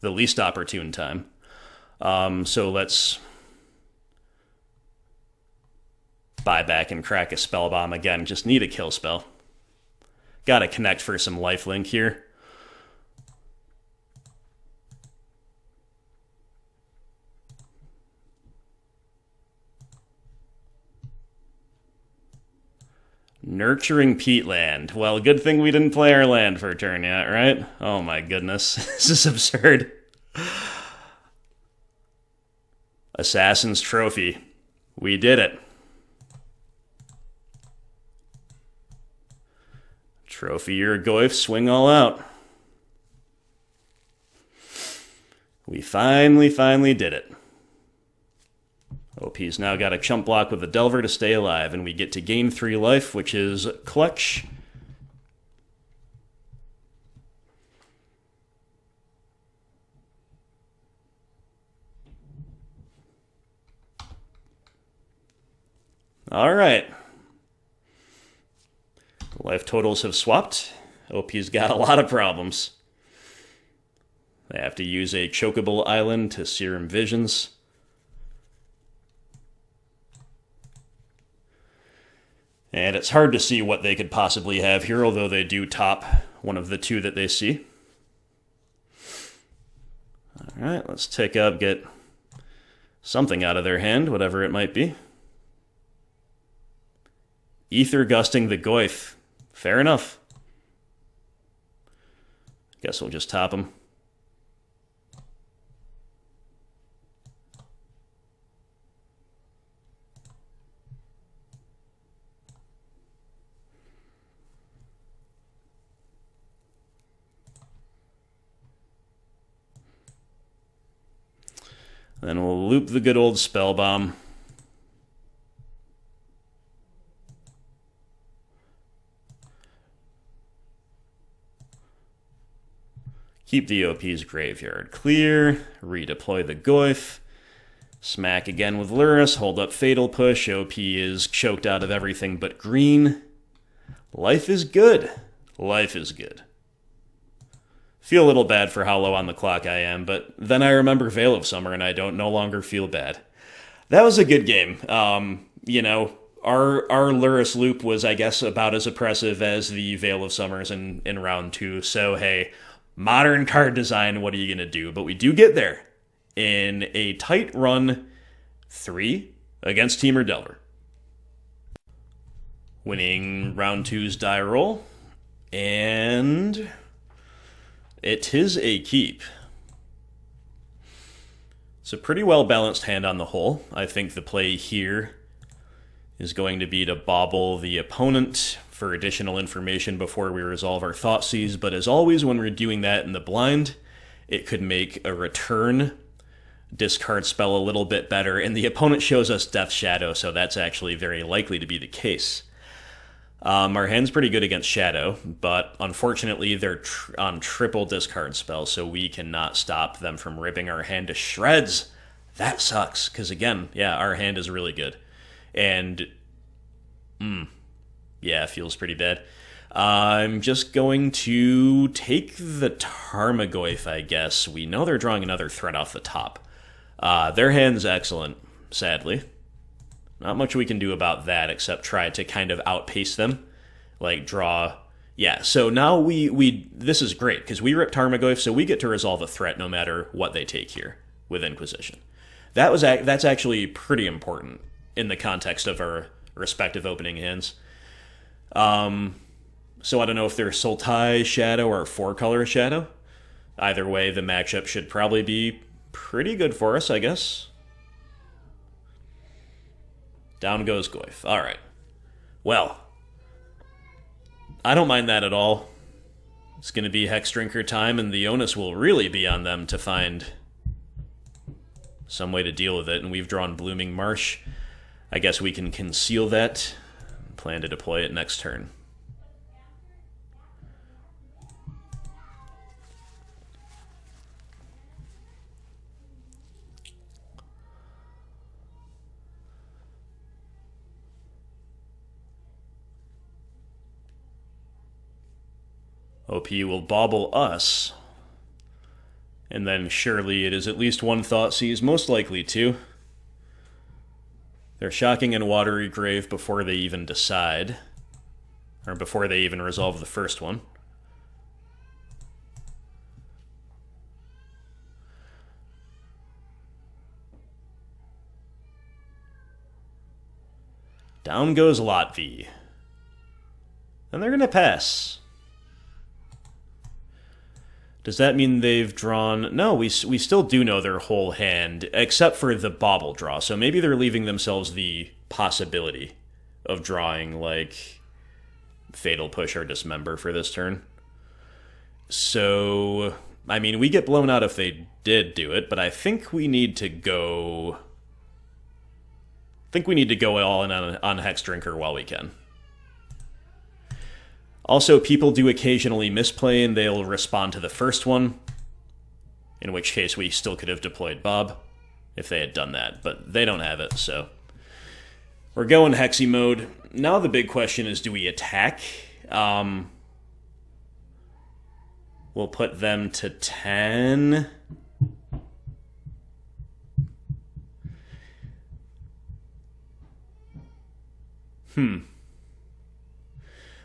The least opportune time. So let's buy back and crack a Spellbomb again. Just need a kill spell. Gotta connect for some lifelink here. Nurturing Peatland. Well, good thing we didn't play our land for a turn yet, right? Oh my goodness. This is absurd. Assassin's Trophy. We did it. Trophy Tarmogoyf, swing all out. We finally did it. OP's now got a chump block with a Delver to stay alive, and we get to gain 3 life, which is clutch. Alright. Life totals have swapped. OP's got a lot of problems. They have to use a chokeable island to Serum Visions. And it's hard to see what they could possibly have here, although they do top one of the 2 that they see. Alright, let's take up, get something out of their hand, whatever it might be. Ether Gusting the Goyf. Fair enough. Guess we'll just top them. Then we'll loop the good old Spellbomb. Keep the OP's graveyard clear. Redeploy the Goyf. Smack again with Lurrus. Hold up Fatal Push. OP is choked out of everything but green. Life is good. Life is good. Feel a little bad for how low on the clock I am, but then I remember Veil of Summer and I don't no longer feel bad. That was a good game. You know, our Lurrus loop was, I guess, about as oppressive as the Veil of Summers in round 2, so hey, modern card design, what are you going to do? But we do get there in a tight run 3 against Temur Delver. Winning round 2's die roll, and it is a keep. It's a pretty well-balanced hand on the whole. I think the play here is going to be to bauble the opponent for additional information before we resolve our Thoughtseize, but as always, when we're doing that in the blind, it could make a return discard spell a little bit better, and the opponent shows us Death Shadow, so that's actually very likely to be the case. Our hand's pretty good against Shadow, but unfortunately they're on triple discard spells, so we cannot stop them from ripping our hand to shreds. That sucks, because again, yeah, our hand is really good. And, yeah, it feels pretty bad. I'm just going to take the Tarmogoyf, I guess. We know they're drawing another threat off the top. Their hand's excellent, sadly. Not much we can do about that except try to kind of outpace them. Like, draw... Yeah, so now we this is great, because we rip Tarmogoyf, so we get to resolve a threat no matter what they take here with Inquisition. That's actually pretty important in the context of our respective opening hands. So I don't know if they're Sultai Shadow or 4-color Shadow. Either way, the matchup should probably be pretty good for us, I guess. Down goes Goyf. Alright. Well, I don't mind that at all. It's going to be Hexdrinker time, and the onus will really be on them to find some way to deal with it, and we've drawn Blooming Marsh. I guess we can conceal that and plan to deploy it next turn. OP will bauble us, and then surely it is at least one Thoughtseize, most likely two. They're Shocking and Watery Grave before they even decide, or before they even resolve the first one. Down goes Lotvi. And they're going to pass. Does that mean they've drawn... No, we still do know their whole hand, except for the Bauble draw. So maybe they're leaving themselves the possibility of drawing, like, Fatal Push or Dismember for this turn. So, I mean, we get blown out if they did do it, but I think we need to go... all in on Hexdrinker while we can. Also, people do occasionally misplay, and they'll respond to the first one, in which case we still could have deployed Bob if they had done that, but they don't have it, so... We're going Hexy mode. Now the big question is, do we attack? We'll put them to 10...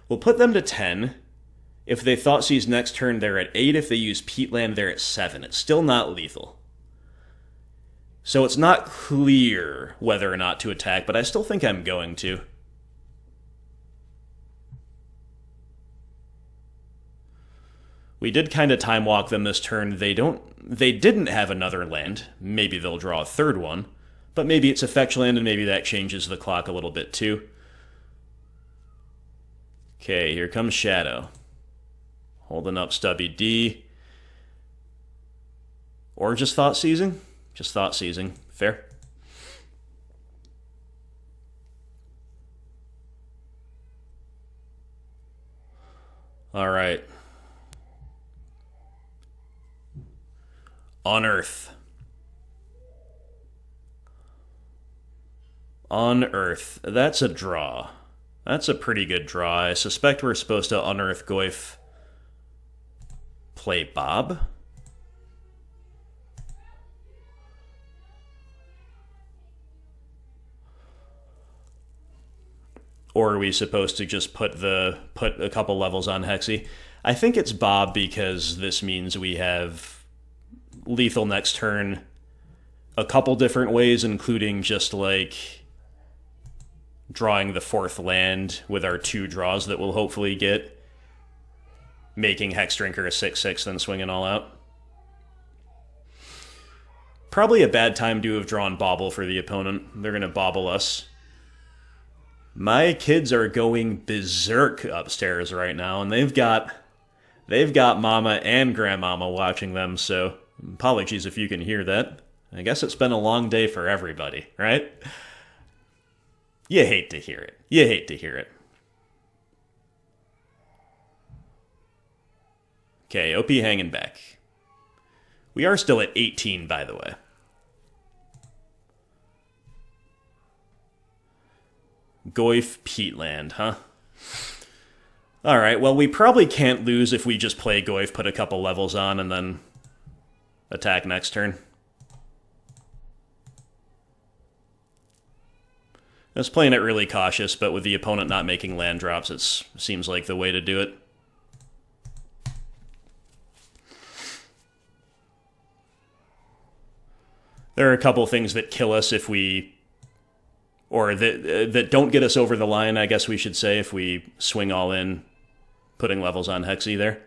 We'll put them to 10. If they Thoughtseize next turn, they're at 8. If they use Peatland, they're at 7. It's still not lethal. So it's not clear whether or not to attack, but I still think I'm going to. We did kind of time walk them this turn. They didn't have another land. Maybe they'll draw a third one. But maybe it's a fetch land, and maybe that changes the clock a little bit too. Okay, here comes Shadow. Holding up Stubby D. Or just Thoughtseizing? Just Thoughtseizing. Fair. Alright. Unearth. Unearth. That's a draw. That's a pretty good draw. I suspect we're supposed to Unearth Goyf, play Bob. Or are we supposed to just put a couple levels on Hexy? I think it's Bob because this means we have lethal next turn a couple different ways, including just like drawing the 4th land with our 2 draws that we'll hopefully get, making Hexdrinker a 6/6, then swinging all out. Probably a bad time to have drawn Bauble for the opponent. They're going to Bauble us. My kids are going berserk upstairs right now, and they've got Mama and Grandmama watching them, so apologies if you can hear that. I guess it's been a long day for everybody, right? You hate to hear it. You hate to hear it. Okay, OP hanging back. We are still at 18, by the way. Goyf Peatland, huh? Alright, well, we probably can't lose if we just play Goyf, put a couple levels on, and then attack next turn. I was playing it really cautious, but with the opponent not making land drops, it seems like the way to do it. There are a couple things that kill us if we... or that don't get us over the line, I guess we should say, if we swing all in, putting levels on Hexy there.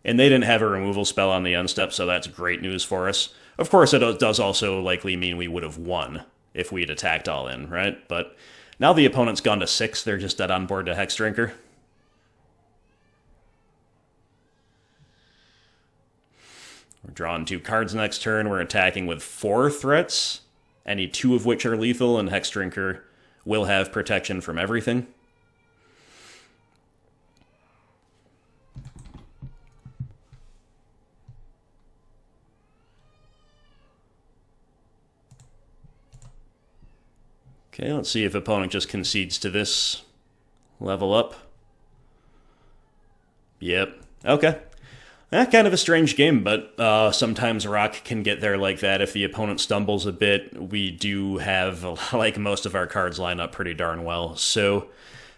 And they didn't have a removal spell on the unstep, so that's great news for us. Of course, it does also likely mean we would have won if we'd attacked all in, right? But now the opponent's gone to 6, they're just dead on board to Hexdrinker. We're drawing 2 cards next turn. We're attacking with 4 threats, any 2 of which are lethal, and Hexdrinker will have protection from everything. Okay, let's see if opponent just concedes to this. Level up. Yep. Okay. Kind of a strange game, but sometimes Rock can get there like that. If the opponent stumbles a bit, we do have, like, most of our cards line up pretty darn well. So,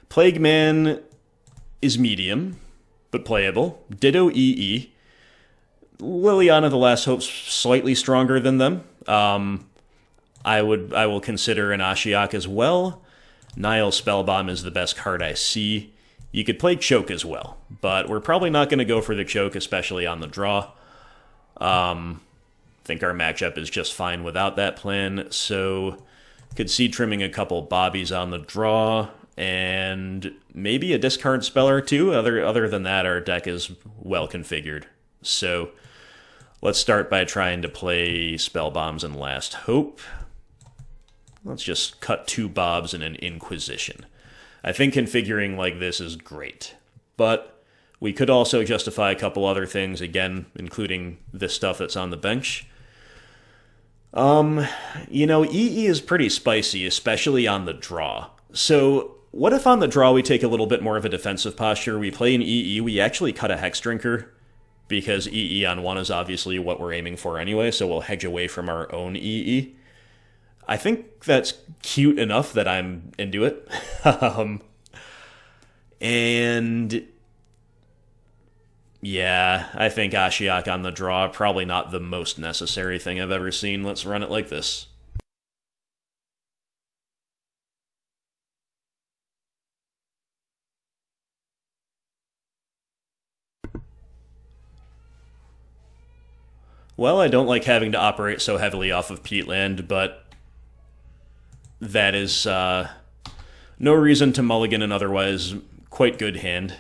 Plague Man is medium, but playable. Ditto EE. Liliana the Last Hope's slightly stronger than them. I will consider an Ashiok as well. Nihil Spellbomb is the best card I see. You could play Choke as well, but we're probably not going to go for the Choke, especially on the draw. Think our matchup is just fine without that plan, so could see trimming a couple Bobbies on the draw, and maybe a discard spell or two. Other than that, our deck is well configured. So let's start by trying to play Spellbombs and Last Hope. Let's just cut 2 Bobs and an Inquisition. I think configuring like this is great, but we could also justify a couple other things, again, including this stuff that's on the bench. You know, EE is pretty spicy, especially on the draw. So what if on the draw we take a little bit more of a defensive posture? We play an EE, we actually cut a Hexdrinker, because EE on 1 is obviously what we're aiming for anyway, so we'll hedge away from our own EE. I think that's cute enough that I'm into it. And yeah, I think Ashiok on the draw, probably not the most necessary thing I've ever seen. Let's run it like this. Well, I don't like having to operate so heavily off of Peatland, but that is no reason to mulligan an otherwise quite good hand.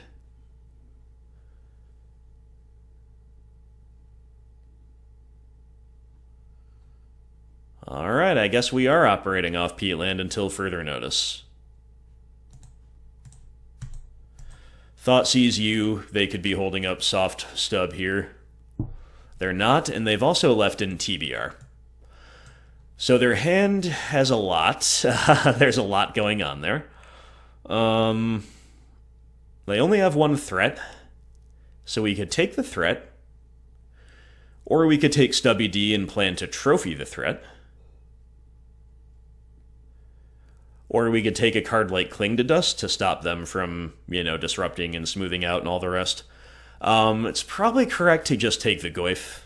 Alright, I guess we are operating off Peatland until further notice. Thoughtseize you, they could be holding up soft stub here. They're not, and they've also left in TBR. So their hand has a lot. There's a lot going on there. They only have 1 threat. So we could take the threat. Or we could take Stubby D and plan to trophy the threat. Or we could take a card like Cling to Dust to stop them from, you know, disrupting and smoothing out and all the rest. It's probably correct to just take the Goyf.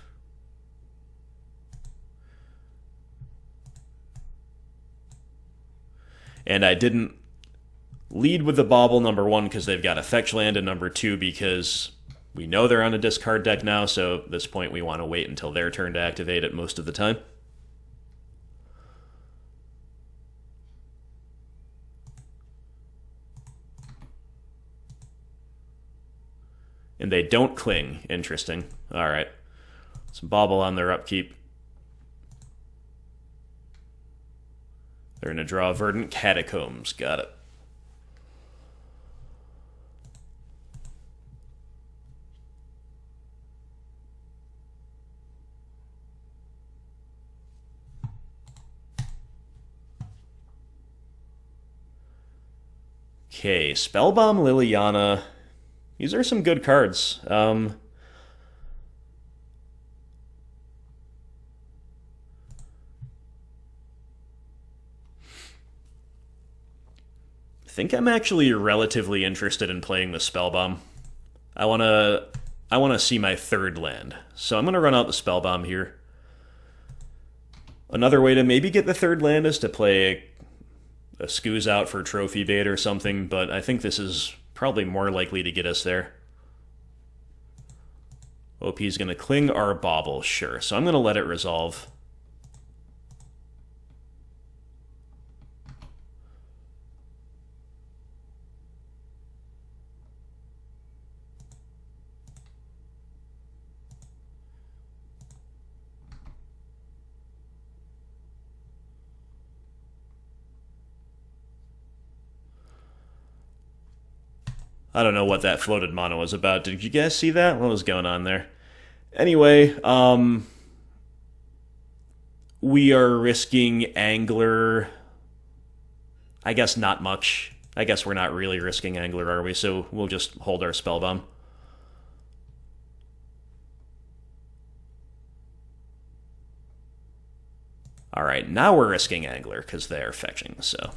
And I didn't lead with the Bauble, number 1, because they've got a fetch land, and number 2, because we know they're on a discard deck now, so at this point we want to wait until their turn to activate it most of the time. And they don't cling. Interesting. Alright. Some Bauble on their upkeep. They're going to draw Verdant Catacombs. Got it. Okay, Spellbomb, Liliana. These are some good cards. I think I'm actually relatively interested in playing the Spellbomb. I wanna see my third land, so I'm gonna run out the Spellbomb here. Another way to maybe get the third land is to play a Scooze out for trophy bait or something, but I think this is probably more likely to get us there. OP's gonna cling our Bauble, sure, so I'm gonna let it resolve. I don't know what that floated mono was about. Did you guys see that? What was going on there? Anyway, we are risking Angler. I guess not much. I guess we're not really risking Angler, are we? So we'll just hold our Spellbomb. Alright, now we're risking Angler, because they are fetching, so...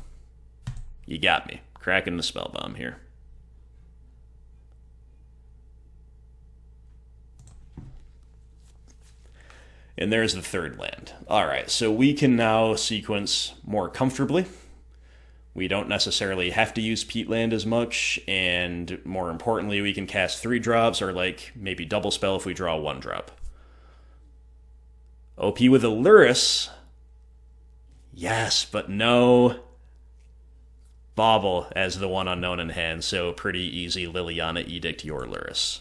You got me. Cracking the Spellbomb here. And there's the third land. Alright, so we can now sequence more comfortably. We don't necessarily have to use Peatland as much, and more importantly, we can cast 3 drops, or like maybe double spell if we draw 1 drop. OP with a Lurrus. Yes, but no Bauble as the one unknown in hand, so pretty easy Liliana Edict your Lurrus.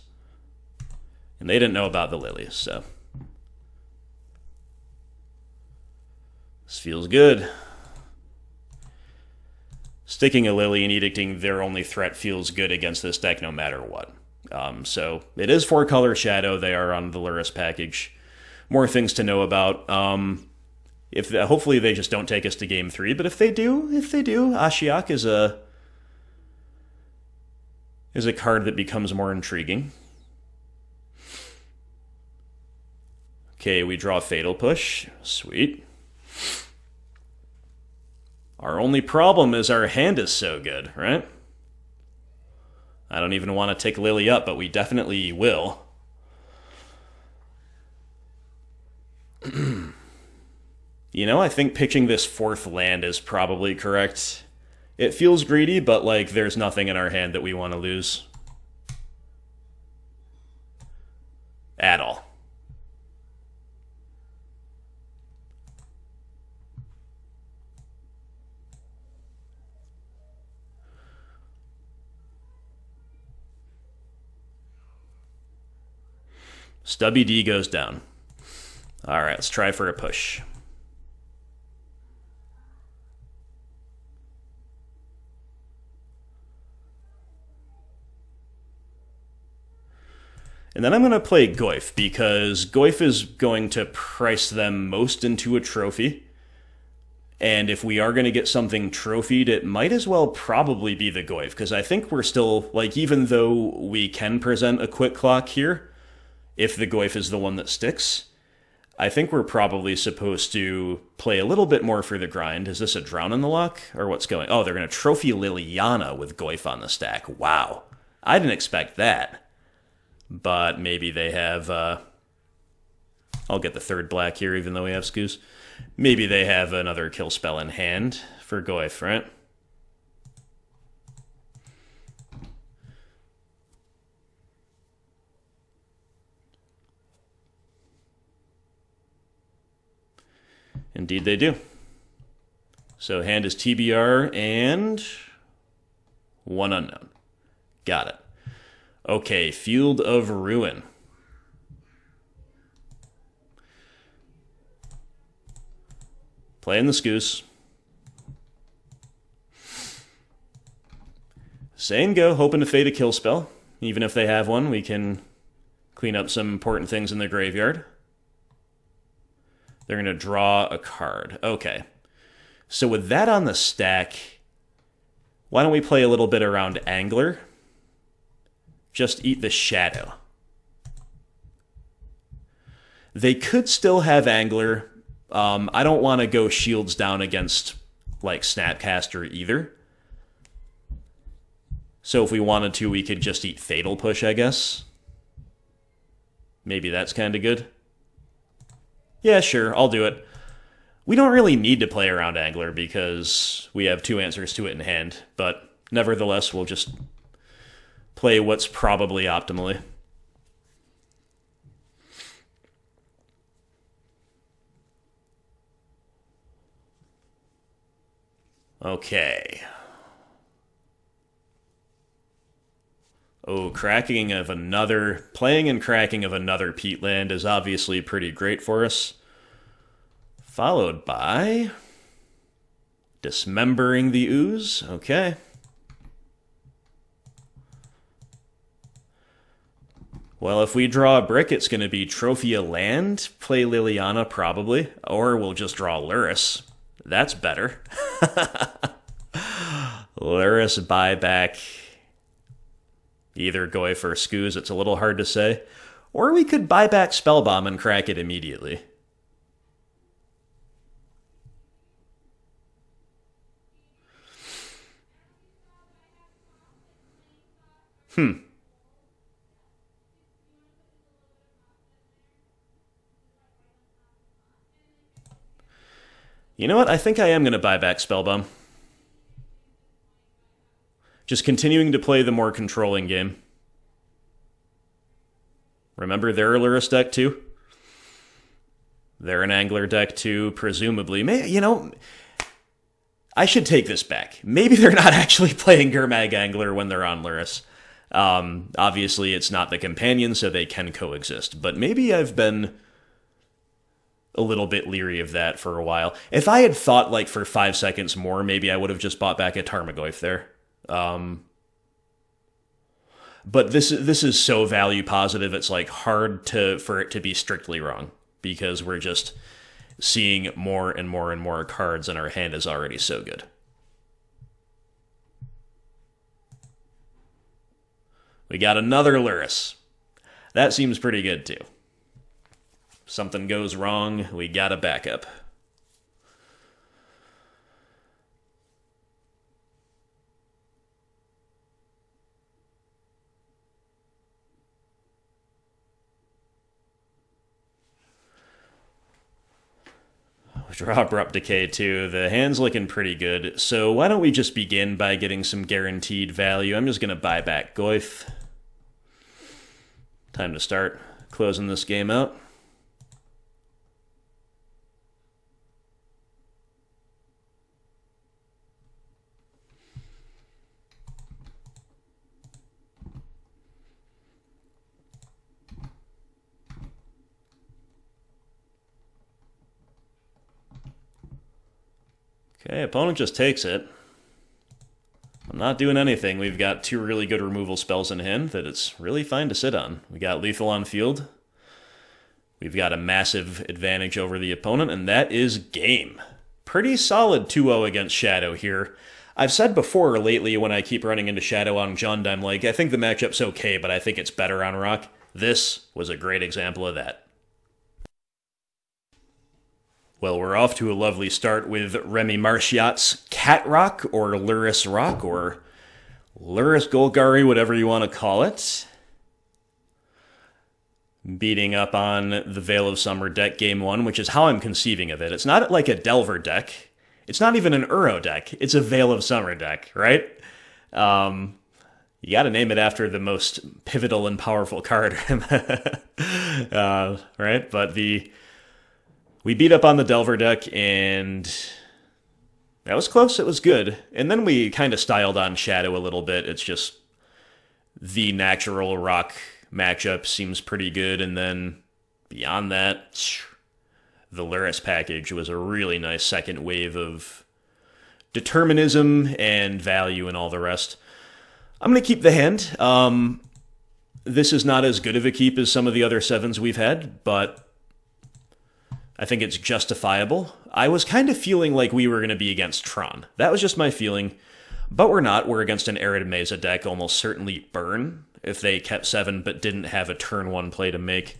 And they didn't know about the lilies, so... This feels good. Sticking a Lily and Edicting their only threat feels good against this deck no matter what. So it is 4-color Shadow. They are on the Lurrus package. More things to know about. Hopefully they just don't take us to game 3, but if they do, Ashiok is a card that becomes more intriguing. Okay, we draw Fatal Push. Sweet. Our only problem is our hand is so good, right? I don't even want to take Lily up, but we definitely will. You know, I think pitching this 4th land is probably correct. It feels greedy, but like there's nothing in our hand that we want to lose. At all. Stubby D goes down. Alright, let's try for a push. And then I'm going to play Goyf, because Goyf is going to price them most into a trophy. And if we are going to get something trophied, it might as well probably be the Goyf, because I think we're still, like, even though we can present a quick clock here, if the Goyf is the one that sticks, I think we're probably supposed to play a little bit more for the grind. Is this a Drown in the Luck? Or what's going on? Oh, they're going to trophy Liliana with Goyf on the stack. Wow. I didn't expect that. But maybe they have... I'll get the 3rd black here, even though we have Scooze. Maybe they have another kill spell in hand for Goyf, right? Indeed they do. So hand is TBR and 1 unknown. Got it. Okay, Field of Ruin. Playing the Scoose. Saying go, hoping to fade a kill spell. Even if they have one, we can clean up some important things in the graveyard. They're going to draw a card. Okay. So with that on the stack, why don't we play a little bit around Angler? Just eat the Shadow. They could still have Angler. I don't want to go shields down against, like, Snapcaster either. So if we wanted to, we could just eat Fatal Push, I guess. Maybe that's kind of good. Yeah, sure, I'll do it. We don't really need to play around Angler because we have 2 answers to it in hand, but nevertheless, we'll just play what's probably optimally. Okay. Oh, playing and cracking of another Peatland is obviously pretty great for us. Followed by Dismembering the Ooze. Okay. Well, if we draw a brick, it's going to be Trophy a land, play Liliana probably, or we'll just draw Lurrus. That's better. Lurrus buyback. Either Goyf or Scooze, it's a little hard to say. Or we could buy back Spellbomb and crack it immediately. You know what? I think I am going to buy back Spellbomb. Just continuing to play the more controlling game. Remember, they're a Lurrus deck too? They're an Angler deck too, presumably. You know, I should take this back. Maybe they're not actually playing Gurmag Angler when they're on Lurrus. Obviously, it's not the companion, so they can coexist. But maybe I've been a little bit leery of that for a while. If I had thought, like, for 5 seconds more, maybe I would have just bought back a Tarmogoyf there. But this is so value positive, it's like hard for it to be strictly wrong, because we're just seeing more and more and more cards, and our hand is already so good. We got another Lurrus. That seems pretty good too. Something goes wrong, we got a backup. Draw Abrupt Decay too. The hand's looking pretty good, so why don't we just begin by getting some guaranteed value. I'm just going to buy back Goyf. Time to start closing this game out. Okay, opponent just takes it. I'm not doing anything. We've got 2 really good removal spells in hand that it's really fine to sit on. We got lethal on field. We've got a massive advantage over the opponent, and that is game. Pretty solid 2-0 against Shadow here. I've said before lately when I keep running into Shadow on Jund, I'm like, I think the matchup's okay, but I think it's better on Rock. This was a great example of that. Well, we're off to a lovely start with Remy Marchiot's Cat Rock, or Lurrus Rock, or Lurrus Golgari, whatever you want to call it. Beating up on the Veil of Summer deck game 1, which is how I'm conceiving of it. It's not like a Delver deck. It's not even an Uro deck. It's a Veil of Summer deck, right? You gotta name it after the most pivotal and powerful card. Right? But we beat up on the Delver deck, and that was close. It was good. And then we kind of styled on Shadow a little bit. It's just the natural rock matchup seems pretty good, and then beyond that, the Lurrus package was a really nice second wave of determinism and value and all the rest. I'm going to keep the hand. This is not as good of a keep as some of the other 7s we've had, but I think it's justifiable. I was kind of feeling like we were going to be against Tron. That was just my feeling, but we're not. We're against an Arid Mesa deck, almost certainly burn, if they kept 7 but didn't have a turn 1 play to make.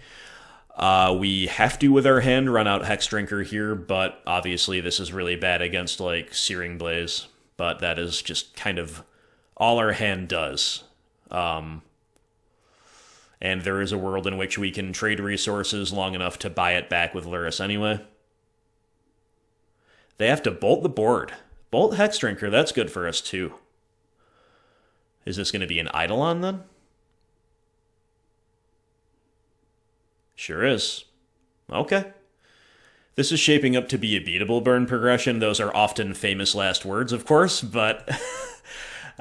We have to, with our hand, run out Hexdrinker here, but obviously this is really bad against, like, Searing Blaze, but that is just kind of all our hand does. And there is a world in which we can trade resources long enough to buy it back with Lurrus anyway. They have to bolt the board. Bolt Hexdrinker, that's good for us too. Is this going to be an Eidolon then? Sure is. Okay. This is shaping up to be a beatable burn progression. Those are often famous last words, of course, but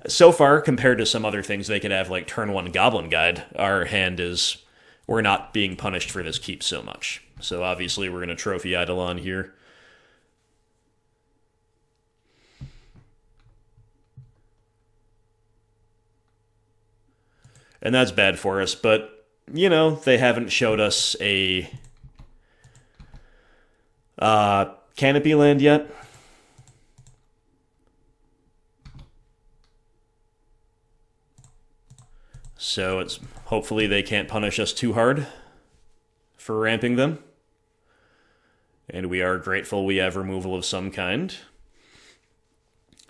so far, compared to some other things they could have, like turn 1 Goblin Guide, our hand is... we're not being punished for this keep so much. So obviously we're going to Trophy Eidolon here. And that's bad for us, but, you know, they haven't showed us a Canopy land yet. So it's hopefully they can't punish us too hard for ramping them. And we are grateful we have removal of some kind.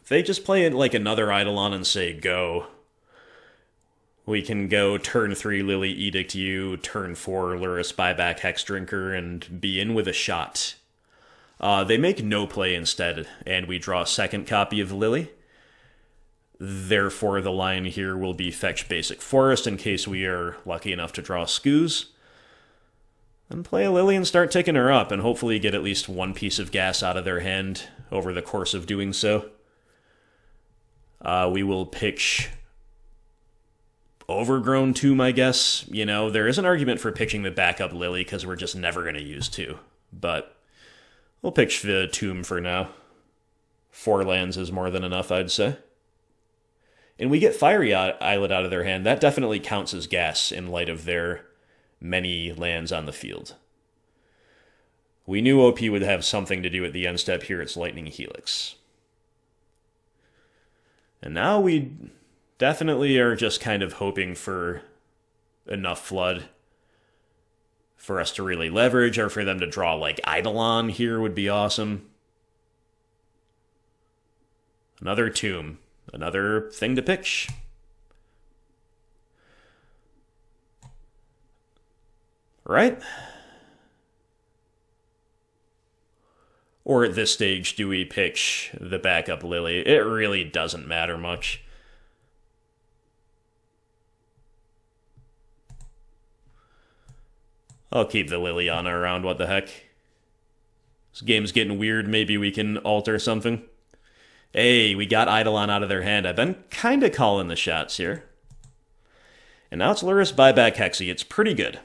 If they just play it like another Eidolon and say go, we can go turn 3 Lily Edict you, turn 4 Lurrus buyback Hexdrinker, and be in with a shot. They make no play instead, and we draw a second copy of Lily. Therefore, the line here will be fetch basic forest in case we are lucky enough to draw Scooze. And play a Lily and start ticking her up, and hopefully get at least one piece of gas out of their hand over the course of doing so. We will pitch Overgrown Tomb, I guess. You know, there is an argument for pitching the backup Lily, because we're just never going to use 2. But we'll pitch the Tomb for now. 4 lands is more than enough, I'd say. And we get Fiery Islet out of their hand. That definitely counts as gas in light of their many lands on the field. We knew OP would have something to do at the end step here. It's Lightning Helix. And now we definitely are just kind of hoping for enough flood for us to really leverage, or for them to draw like Eidolon here would be awesome. Another Tomb. Another thing to pitch. Right? Or at this stage, do we pitch the backup Lily? It really doesn't matter much. I'll keep the Liliana around, what the heck. This game's getting weird, maybe we can alter something. Hey, we got Eidolon out of their hand. I've been kind of calling the shots here. And now it's Lurrus buyback Hexy. It's pretty good.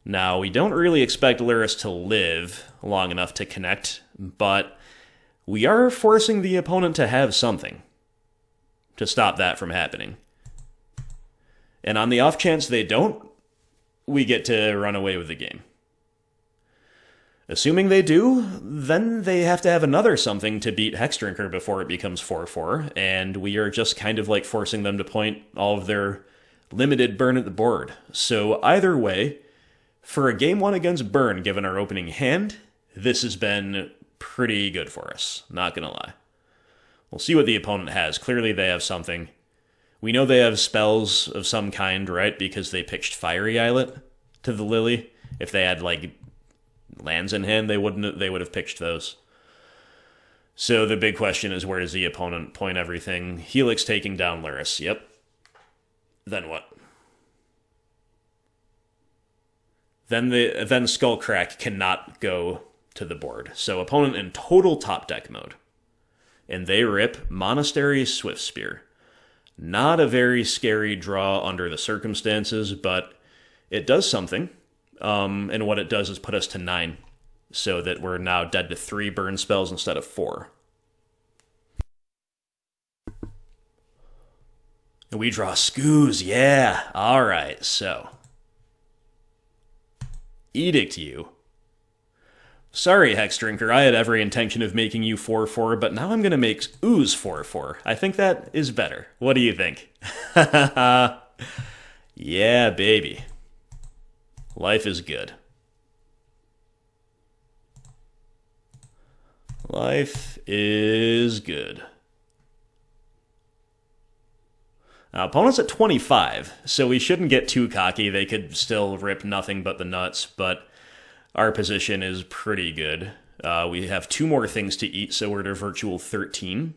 Now, we don't really expect Lurrus to live long enough to connect, but we are forcing the opponent to have something to stop that from happening. And on the off chance they don't, we get to run away with the game. Assuming they do, then they have to have another something to beat Hexdrinker before it becomes 4-4, and we are just kind of like forcing them to point all of their limited burn at the board. So either way, for a game 1 against burn, given our opening hand, this has been pretty good for us, not gonna lie. We'll see what the opponent has. Clearly they have something. We know they have spells of some kind, right? Because they pitched Fiery Islet to the Lily. If they had, like, lands in hand, they would have pitched those. So the big question is, where does the opponent point everything? Helix taking down Lurrus. Yep. Then what? Then Skullcrack cannot go to the board. So opponent in total top deck mode. and they rip Monastery Swiftspear. Not a very scary draw under the circumstances, but it does something. And what it does is put us to 9, so that we're now dead to 3 burn spells instead of 4. And we draw Scooze, yeah. Alright, so. Edict you. Sorry, Hexdrinker, I had every intention of making you 4/4, but now I'm going to make Ooze 4/4. I think that is better. What do you think? Yeah, baby. Life is good. Life is good. Now, opponent's at 25, so we shouldn't get too cocky. They could still rip nothing but the nuts, but our position is pretty good. We have 2 more things to eat, so we're at a virtual 13.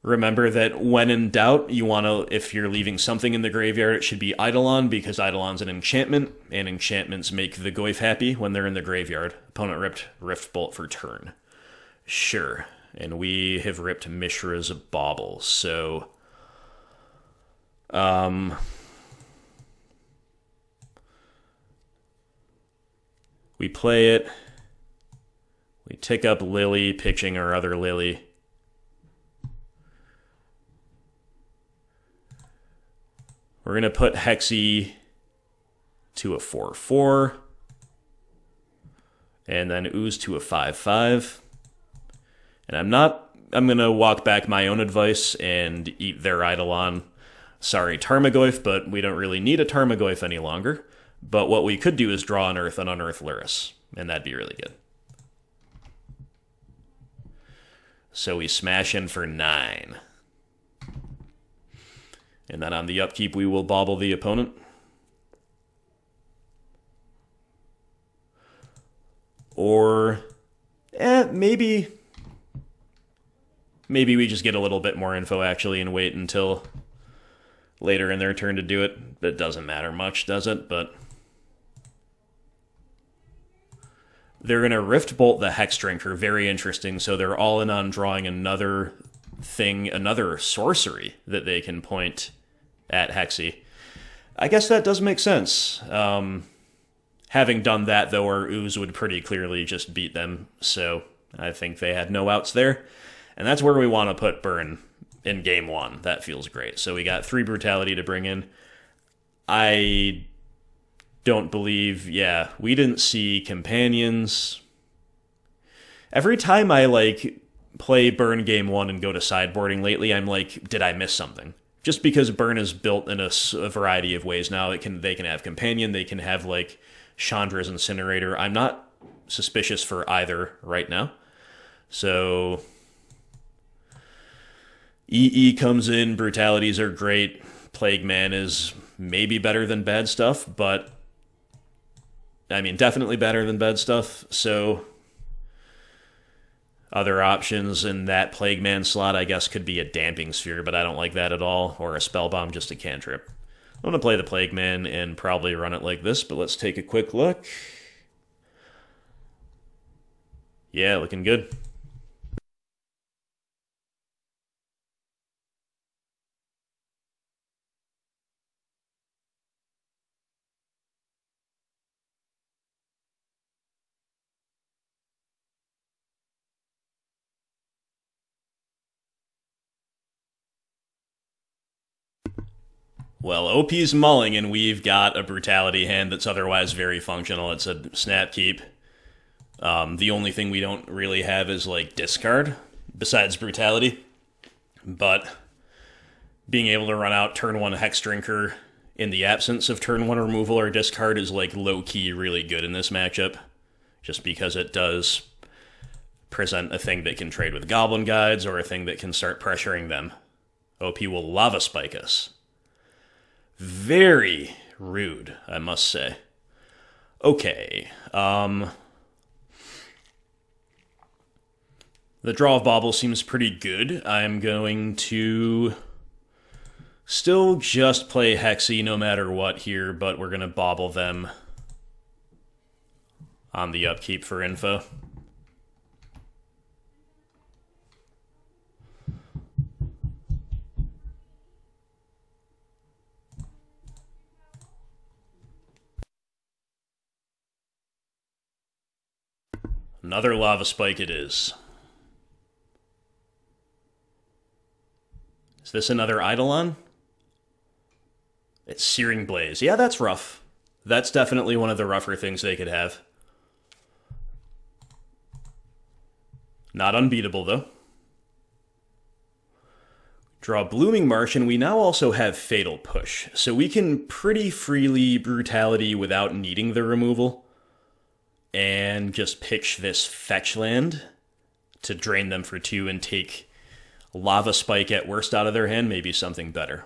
Remember that when in doubt, you want to, if you're leaving something in the graveyard, it should be Eidolon, because Eidolon's an enchantment, and enchantments make the Goyf happy when they're in the graveyard. Opponent ripped Riftbolt for turn. Sure. And we have ripped Mishra's Bauble, so we play it. We tick up Lily, pitching our other Lily. We're going to put Hexy to a 4/4. And then Ooze to a 5/5. And I'm going to walk back my own advice and eat their Eidolon. Sorry, Tarmogoyf, but we don't really need a Tarmogoyf any longer. But what we could do is draw Unearth and Unearth Lurrus, and that'd be really good. So we smash in for 9. And then on the upkeep, we will bauble the opponent. Or, maybe we just get a little bit more info, actually, and wait until later in their turn to do it. That doesn't matter much, does it? But they're going to Riftbolt the Hexdrinker. Very interesting. So they're all in on drawing another thing, another sorcery that they can point at Hexy. I guess that does make sense. Having done that, though, our Ooze would pretty clearly just beat them. So I think they had no outs there. And that's where we want to put Burn in game 1. That feels great. So we got 3 Brutality to bring in. I don't believe, yeah, we didn't see Companions. Every time I, play Burn game 1 and go to sideboarding lately, I'm like, did I miss something? Just because Burn is built in a variety of ways now. They can have Companion, they can have, Chandra's Incinerator. I'm not suspicious for either right now. So EE comes in, Brutalities are great. Plague Man is maybe better than bad stuff, but I mean, definitely better than bad stuff. So other options in that Plague Man slot, I guess, could be a Damping Sphere, but I don't like that at all, or a Spellbomb, just a cantrip. I'm going to play the Plague Man and probably run it like this, but let's take a quick look. Yeah, looking good. Well, OP's mulling, and we've got a Brutality hand that's otherwise very functional. It's a snap keep. The only thing we don't really have is, discard, besides Brutality. But being able to run out turn 1 Hexdrinker in the absence of turn 1 removal or discard is, low-key really good in this matchup. Just because it does present a thing that can trade with Goblin Guides, or a thing that can start pressuring them. OP will Lava Spike us. Very rude, I must say. Okay, the draw of Bauble seems pretty good. I'm going to still just play Hexy no matter what here, but we're going to Bauble them on the upkeep for info. Another Lava Spike it is. Is this another Eidolon? It's Searing Blaze. Yeah, that's rough. That's definitely one of the rougher things they could have. Not unbeatable, though. Draw Blooming Marsh, and we now also have Fatal Push. So we can pretty freely Brutality without needing the removal. And just pitch this fetch land to drain them for 2 and take Lava Spike at worst out of their hand, maybe something better.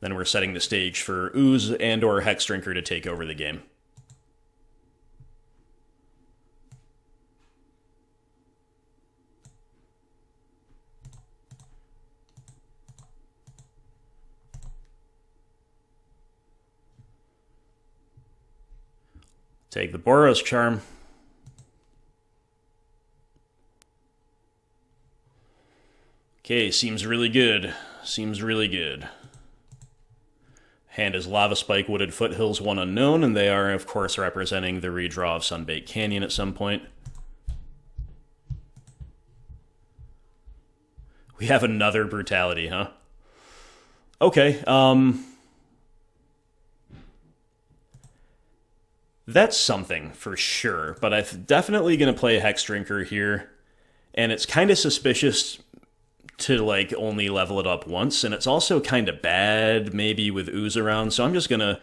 Then we're setting the stage for Ooze and or Hexdrinker to take over the game. Take the Boros Charm. Okay, seems really good. Seems really good. Hand is Lava Spike, Wooded Foothills, 1 unknown, and they are, of course, representing the redraw of Sunbaked Canyon at some point. We have another Brutality, huh? Okay, that's something, for sure, but I'm definitely going to play Hexdrinker here, and it's kind of suspicious to, like, only level it up once, and it's also kind of bad, maybe, with Ooze around, so I'm just going to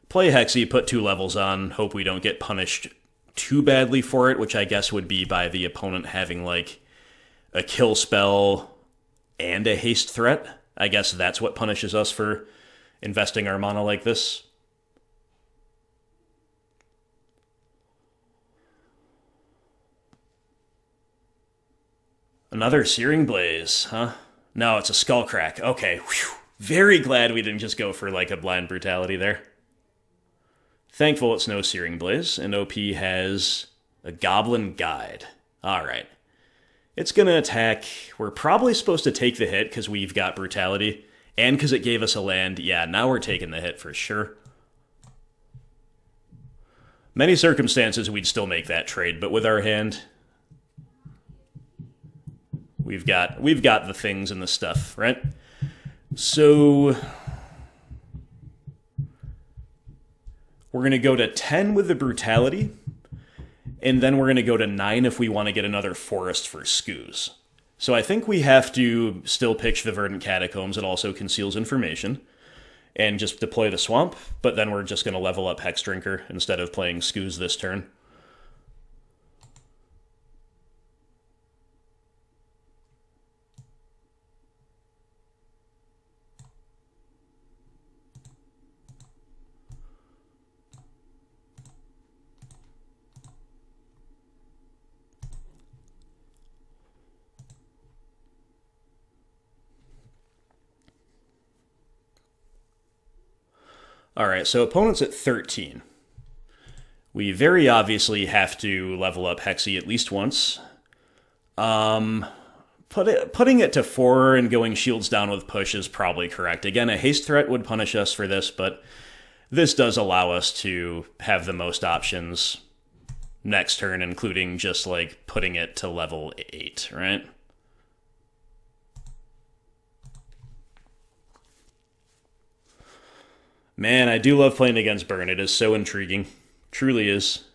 play Hexy, put 2 levels on, hope we don't get punished too badly for it, which I guess would be by the opponent having, like, a kill spell and a haste threat. I guess that's what punishes us for investing our mana like this. Another Searing Blaze, huh? No, it's a Skullcrack. Okay, whew. Very glad we didn't just go for, like, a blind Brutality there. Thankful it's no Searing Blaze, and OP has a Goblin Guide. Alright. It's gonna attack. We're probably supposed to take the hit because we've got Brutality, and because it gave us a land. Yeah, now we're taking the hit for sure. Many circumstances we'd still make that trade, but with our hand, we've got the things and the stuff, right? So we're going to go to 10 with the Brutality, and then we're going to go to 9 if we want to get another Forest for Skoos. So I think we have to still pitch the Verdant Catacombs. It also conceals information, and just deploy the Swamp, but then we're just going to level up Hexdrinker instead of playing Skoos this turn. Alright, so opponent's at 13. We very obviously have to level up Hexy at least once. Putting it to 4 and going shields down with push is probably correct. Again, a haste threat would punish us for this, but this does allow us to have the most options next turn, including just, like, putting it to level 8, right? Man, I do love playing against Burn. It is so intriguing. Truly is.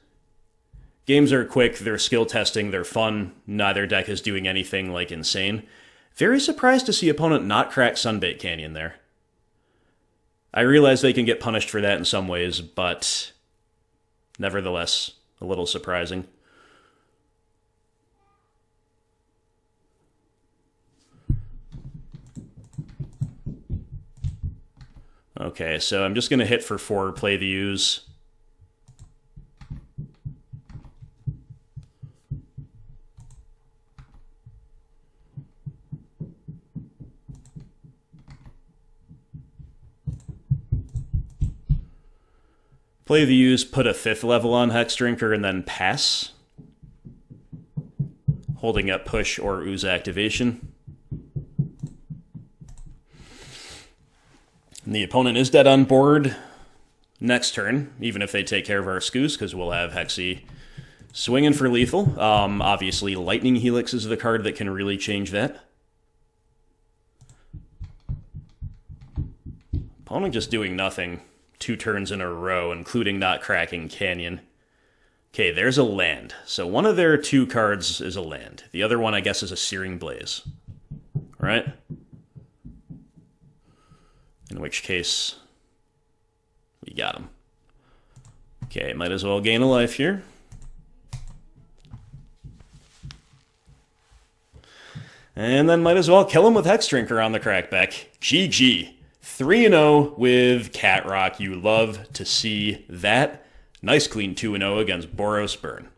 Games are quick, they're skill testing, they're fun. Neither deck is doing anything, like, insane. Very surprised to see opponent not crack Sunbaked Canyon there. I realize they can get punished for that in some ways, but nevertheless, a little surprising. Okay, so I'm just going to hit for 4, play the Ooze. Play the Ooze, put a 5th level on Hexdrinker, and then pass. Holding up push or Ooze activation. And the opponent is dead on board. next turn, even if they take care of our Scoos, because we'll have Hexy swinging for lethal. Obviously, Lightning Helix is the card that can really change that. Opponent just doing nothing 2 turns in a row, including not cracking Canyon. Okay, there's a land. So one of their 2 cards is a land. The other one, I guess, is a Searing Blaze. Right? In which case, we got him. Okay, might as well gain a life here. And then might as well kill him with Hexdrinker on the crackback. GG. 3-0 with Cat Rock. You love to see that. Nice clean 2-0 against Boros Burn.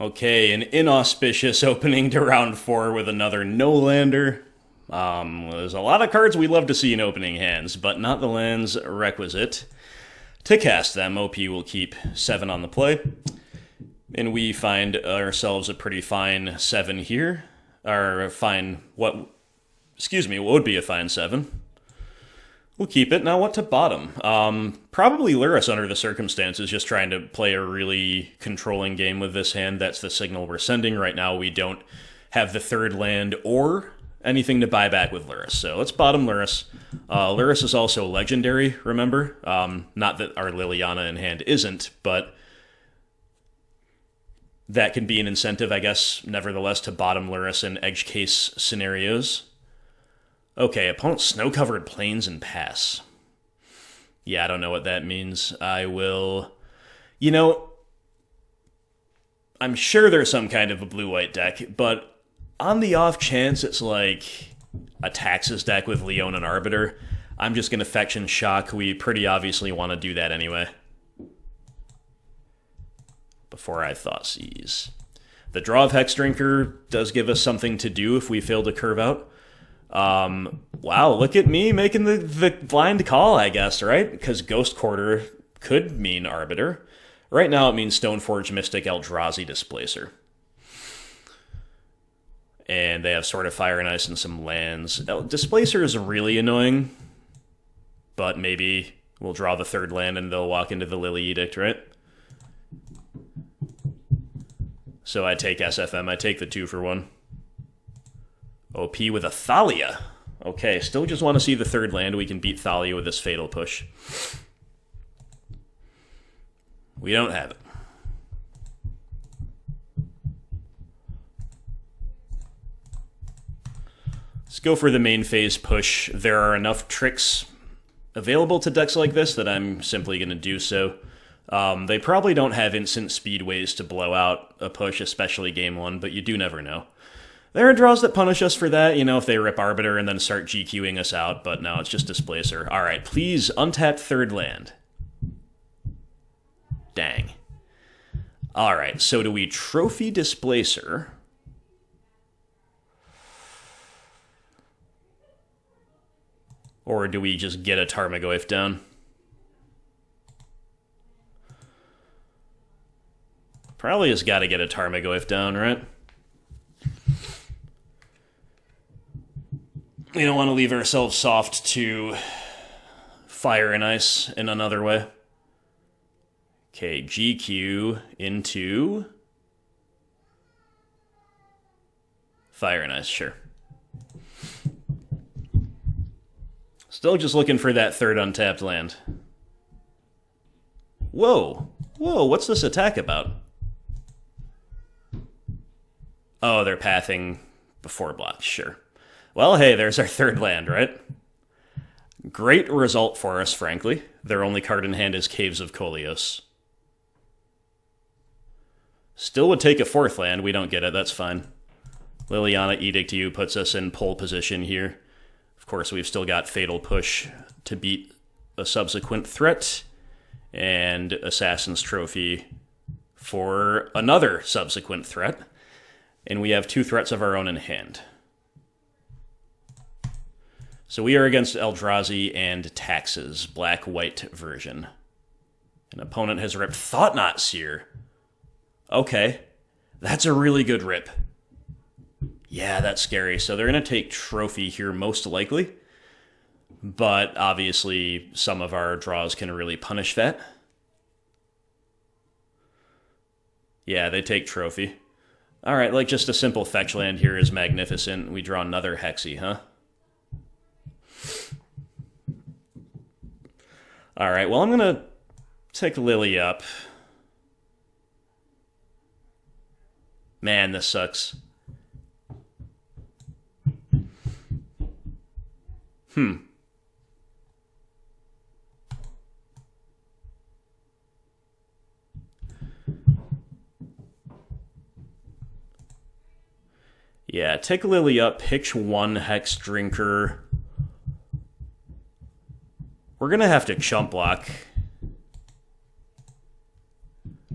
Okay, an inauspicious opening to round 4 with another no-lander. There's a lot of cards we love to see in opening hands, but not the lands requisite to cast them. OP will keep 7 on the play. And we find ourselves a pretty fine 7 here. Or fine, what would be a fine 7. We'll keep it. Now what to bottom? Probably Lurrus under the circumstances, just trying to play a really controlling game with this hand. That's the signal we're sending. Right now we don't have the 3rd land or anything to buy back with Lurrus. So let's bottom Lurrus. Lurrus is also legendary, remember? Not that our Liliana in hand isn't, but that can be an incentive, I guess, nevertheless, to bottom Lurrus in edge case scenarios. Okay, opponent snow-covered plains and pass. Yeah, I don't know what that means. I will... You know, I'm sure there's some kind of a blue-white deck, but on the off chance it's like a Taxes deck with Leon and Arbiter, I'm just going to fetch and shock. We pretty obviously want to do that anyway. Before I Thoughtseize. The draw of Hexdrinker does give us something to do if we fail to curve out. Wow, look at me making the blind call, I guess, right? Because Ghost Quarter could mean Arbiter. Right now it means Stoneforge Mystic Eldrazi Displacer. And they have Sword of Fire and Ice and some lands. Displacer is really annoying, but maybe we'll draw the 3rd land and they'll walk into the Lily Edict, right? So I take SFM, I take the 2-for-1. OP with a Thalia. Okay, still just want to see the 3rd land. We can beat Thalia with this Fatal Push. We don't have it. Let's go for the main phase push. There are enough tricks available to decks like this that I'm simply going to do so. They probably don't have instant speed ways to blow out a push, especially game 1, but you do never know. There are draws that punish us for that, you know, if they rip Arbiter and then start GQing us out, but no, it's just Displacer. Alright, please untap 3rd land. Dang. Alright, so do we Trophy Displacer? Or do we just get a Tarmogoyf down? Probably has got to get a Tarmogoyf down, right? We don't want to leave ourselves soft to Fire and Ice in another way. Okay, GQ into Fire and Ice, sure. Still just looking for that 3rd untapped land. Whoa. Whoa, what's this attack about? Oh, they're pathing before blocks, sure. Well, hey, there's our 3rd land, right? Great result for us, frankly. Their only card in hand is Caves of Kolios. Still would take a 4th land. We don't get it. That's fine. Liliana Edict to you puts us in pole position here. Of course, we've still got Fatal Push to beat a subsequent threat. And Assassin's Trophy for another subsequent threat. And we have 2 threats of our own in hand. So we are against Eldrazi and Taxes, black-white version. An opponent has ripped Thought-Knot Seer. Okay, that's a really good rip. Yeah, that's scary. So they're going to take Trophy here most likely. But obviously, some of our draws can really punish that. Yeah, they take trophy. Alright, like just a simple fetch land here is magnificent. We draw another Hexy, huh? Alright, well I'm gonna take Lily up. Man, this sucks. Yeah, take Lily up, pitch one Hexdrinker. We're gonna have to chump block.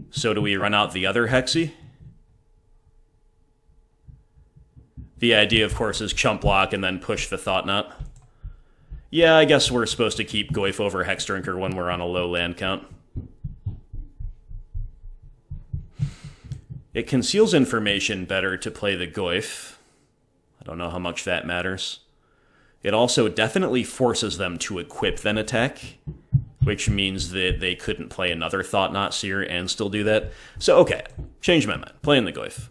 So do we run out the other Hexy? The idea, of course, is chump block and then push the Thought Knot. Yeah, I guess we're supposed to keep Goyf over Hexdrinker when we're on a low land count. It conceals information better to play the Goyf. I don't know how much that matters. It also definitely forces them to equip then attack, which means that they couldn't play another Thought Knot Seer and still do that. So, okay, change my mind. Playing the Goyf.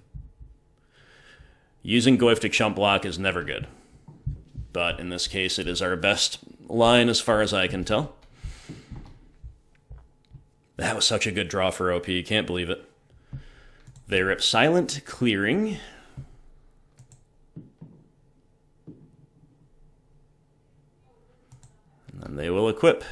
Using Goyf to chump block is never good. But in this case, it is our best line as far as I can tell. That was such a good draw for OP, can't believe it. They rip Silent Clearing. And then they will equip.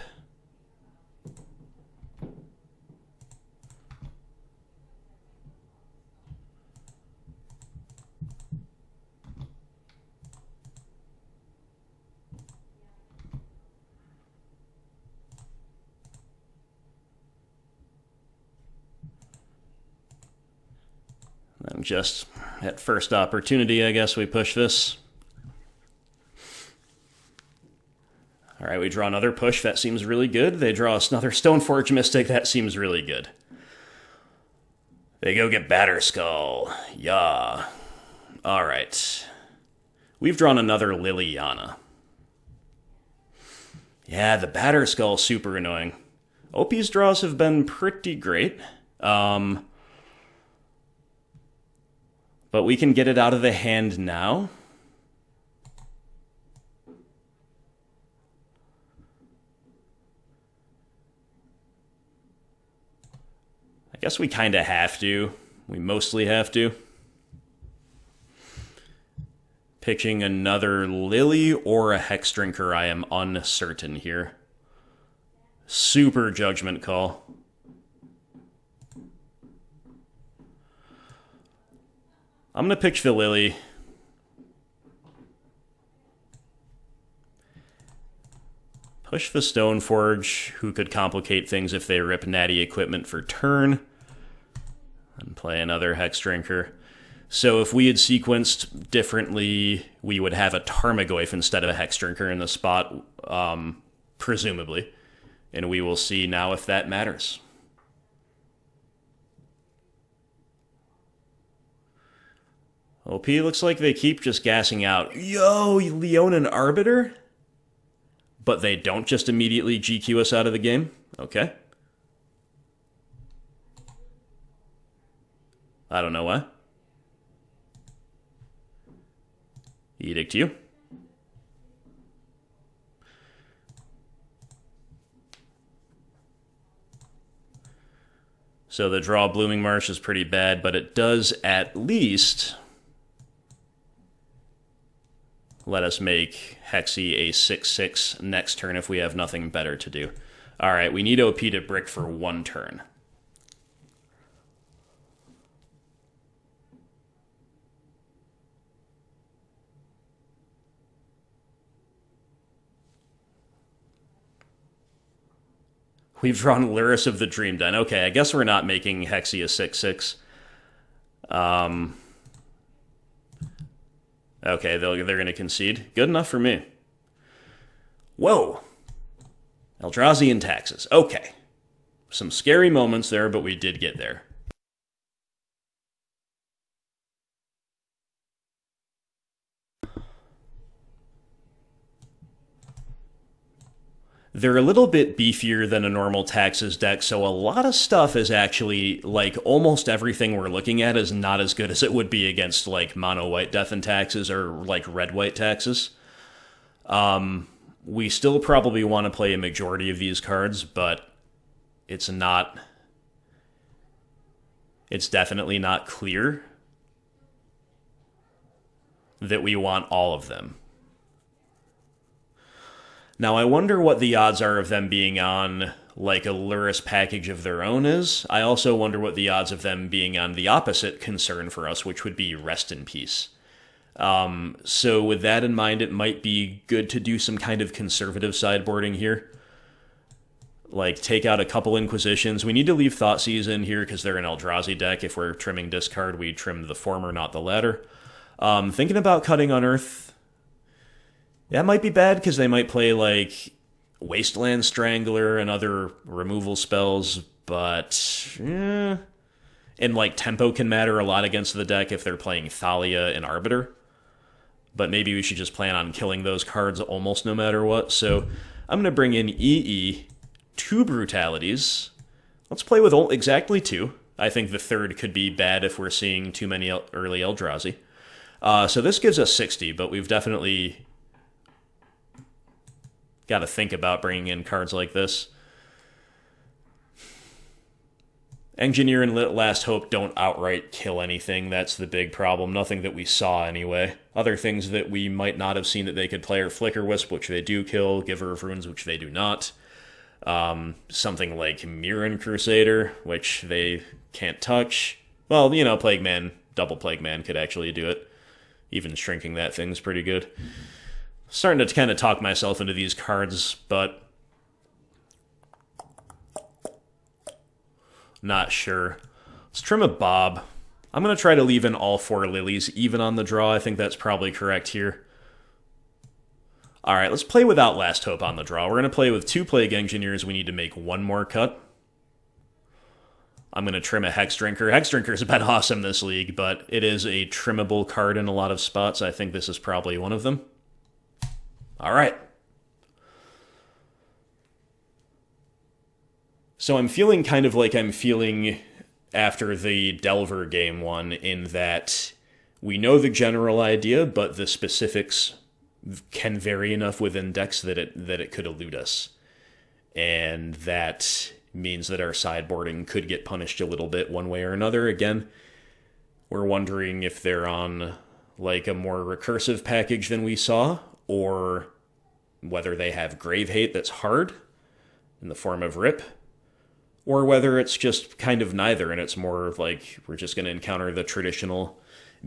And just at first opportunity, I guess we push this. Alright, we draw another push. That seems really good. They draw us another Stoneforge Mystic. That seems really good. They go get Batterskull. Yeah. Alright. We've drawn another Liliana. Yeah, the Batterskull, super annoying. OP's draws have been pretty great. But we can get it out of the hand now. I guess we kind of have to. We mostly have to. Pitching another Lily or a Hexdrinker, I am uncertain here. Super judgment call. I'm going to pitch the Lily. Push the Stoneforge, who could complicate things if they rip natty equipment for turn. And play another Hexdrinker. So if we had sequenced differently, we would have a Tarmogoyf instead of a Hexdrinker in the spot, presumably. And we will see now if that matters. OP looks like they keep just gassing out, yo, Leonin Arbiter? But they don't just immediately GQ us out of the game? Okay. I don't know why. Edict you. So the draw Blooming Marsh is pretty bad, but it does at least let us make Hexy a 6/6 next turn if we have nothing better to do. Alright, we need OP to brick for one turn. We've drawn Lurrus of the Dream Den. Okay, I guess we're not making Hexy a 6/6. Okay, they're going to concede. Good enough for me. Whoa! Eldrazi and taxes. Okay. Some scary moments there, but we did get there. they're a little bit beefier than a normal taxes deck, so a lot of stuff is actually, like, almost everything we're looking at is not as good as it would be against, like, mono-white Death and Taxes or, like, red-white Taxes. We still probably want to play a majority of these cards, but it's not... It's definitely not clear that we want all of them. Now, I wonder what the odds are of them being on, like, a Lurrus package of their own is. I also wonder what the odds of them being on the opposite concern for us, which would be Rest in Peace. So with that in mind, it might be good to do some kind of conservative sideboarding here. Like, take out a couple Inquisitions. We need to leave Thoughtseize in here because they're an Eldrazi deck. If we're trimming discard, we trim the former, not the latter. Thinking about cutting Unearth. That might be bad because they might play, like, Wasteland Strangler and other removal spells, but... And, like, tempo can matter a lot against the deck if they're playing Thalia and Arbiter. But maybe we should just plan on killing those cards almost no matter what. So I'm going to bring in EE, 2 Brutalities. Let's play with exactly 2. I think the third could be bad if we're seeing too many early Eldrazi. So this gives us 60, but we've definitely got to think about bringing in cards like this. Engineer and Last Hope don't outright kill anything. That's the big problem. Nothing that we saw anyway. Other things that we might not have seen that they could play are Flicker Wisp, which they do kill, Giver of Runes, which they do not. Something like Mirren Crusader, which they can't touch. Well, you know, Plague Man, Double Plague Man could actually do it. Even shrinking that thing's pretty good. Starting to kind of talk myself into these cards, but... not sure. Let's trim a Bob. I'm going to try to leave in all 4 Lilies, even on the draw. I think that's probably correct here. Alright, let's play without Last Hope on the draw. We're going to play with 2 Plague Engineers. We need to make 1 more cut. I'm going to trim a Hexdrinker. Hexdrinker's been awesome this league, but it is a trimmable card in a lot of spots. I think this is probably one of them. Alright. So I'm feeling kind of like I'm feeling after the Delver game one, in that we know the general idea, but the specifics can vary enough within decks that it could elude us. And that means that our sideboarding could get punished a little bit one way or another. Again, we're wondering if they're on like a more recursive package than we saw, or whether they have Grave Hate that's hard in the form of Rip, or whether it's just kind of neither, and it's more like we're just going to encounter the traditional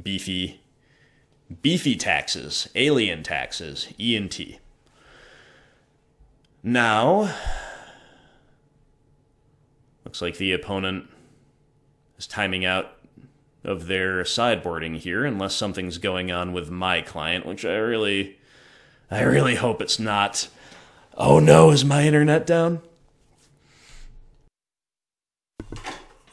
beefy taxes, alien taxes, E and T. Now, looks like the opponent is timing out of their sideboarding here, unless something's going on with my client, which I really hope it's not. Oh no, is my internet down?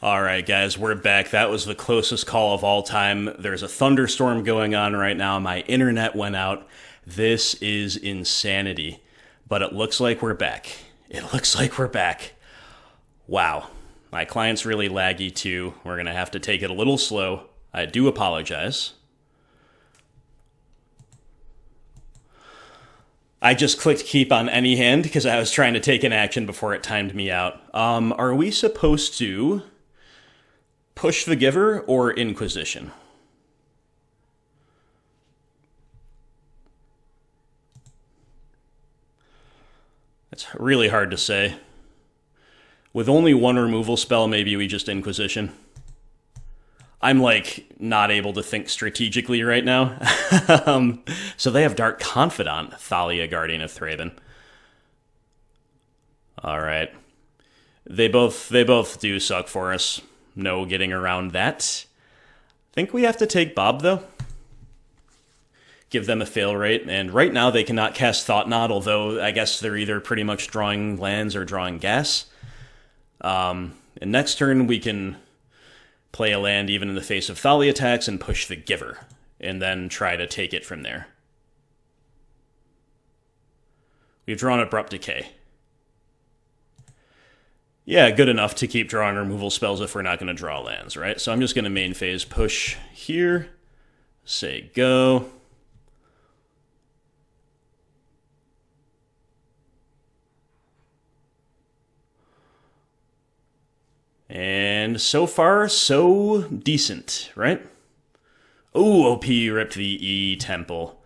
Alright guys, we're back. That was the closest call of all time. There's a thunderstorm going on right now. My internet went out. This is insanity. But it looks like we're back. It looks like we're back. Wow. My client's really laggy too. We're going to have to take it a little slow. I do apologize. I just clicked keep on any hand because I was trying to take an action before it timed me out. Are we supposed to push the Giver or Inquisition? It's really hard to say. With only 1 removal spell, maybe we just Inquisition. I'm, like, not able to think strategically right now. So they have Dark Confidant, Thalia, Guardian of Thraben. Alright. They both do suck for us. No getting around that. I think we have to take Bob, though. Give them a fail rate, and right now they cannot cast Thought Knot, although I guess they're either pretty much drawing lands or drawing gas. And next turn we can play a land even in the face of Thalia attacks and push the Giver, and then try to take it from there. We've drawn Abrupt Decay. Yeah, good enough to keep drawing removal spells if we're not going to draw lands, right? So I'm just going to main phase push here, say go. And so far, so decent, right? Oh, OP ripped the E Temple.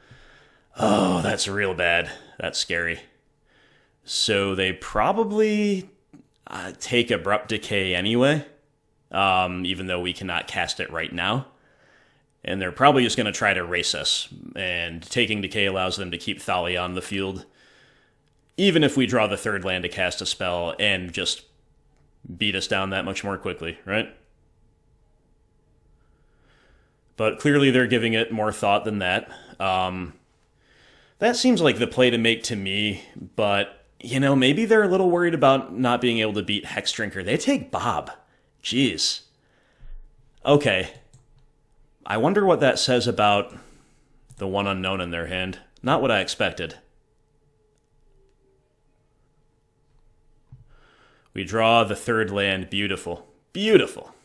Oh, that's real bad. That's scary. So they probably take Abrupt Decay anyway, even though we cannot cast it right now. And they're probably just going to try to race us. And taking Decay allows them to keep Thalia on the field, even if we draw the third land to cast a spell and just beat us down that much more quickly, right? But clearly they're giving it more thought than that. That seems like the play to make to me, but, you know, maybe they're a little worried about not being able to beat Hexdrinker. They take Bob. Jeez. Okay. I wonder what that says about the one unknown in their hand. Not what I expected. We draw the third land. Beautiful. Beautiful.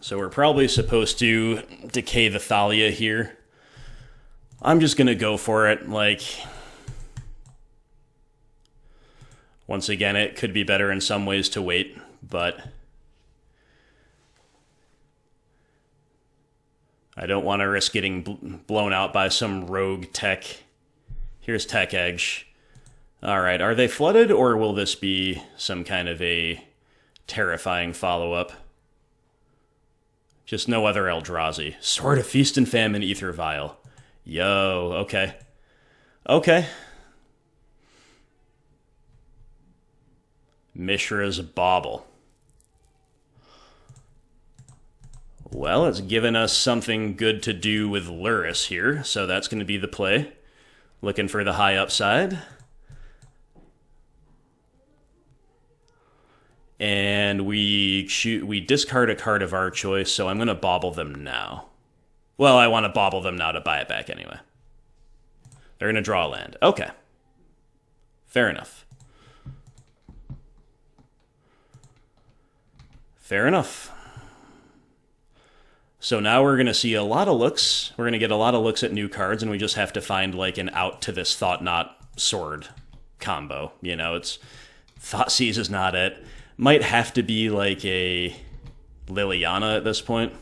So we're probably supposed to decay the Thalia here. I'm just going to go for it. Like, once again, it could be better in some ways to wait, but I don't want to risk getting blown out by some rogue tech. Here's Tech Edge. Alright, are they flooded, or will this be some kind of a terrifying follow-up? Just no other Eldrazi. Sword of Feast and Famine, Ether Vial. Yo, okay. Okay. Mishra's Bauble. Well, it's given us something good to do with Lurrus here, so that's going to be the play. Looking for the high upside. And we discard a card of our choice, so I'm going to bauble them now. Well, I want to bauble them now to buy it back anyway. They're going to draw a land. Okay. Fair enough. Fair enough. So now we're going to see a lot of looks. We're going to get a lot of looks at new cards, and we just have to find, like, an out to this Thought Knot Sword combo. You know, it's Thoughtseize is not it. Might have to be, like, a Liliana at this point.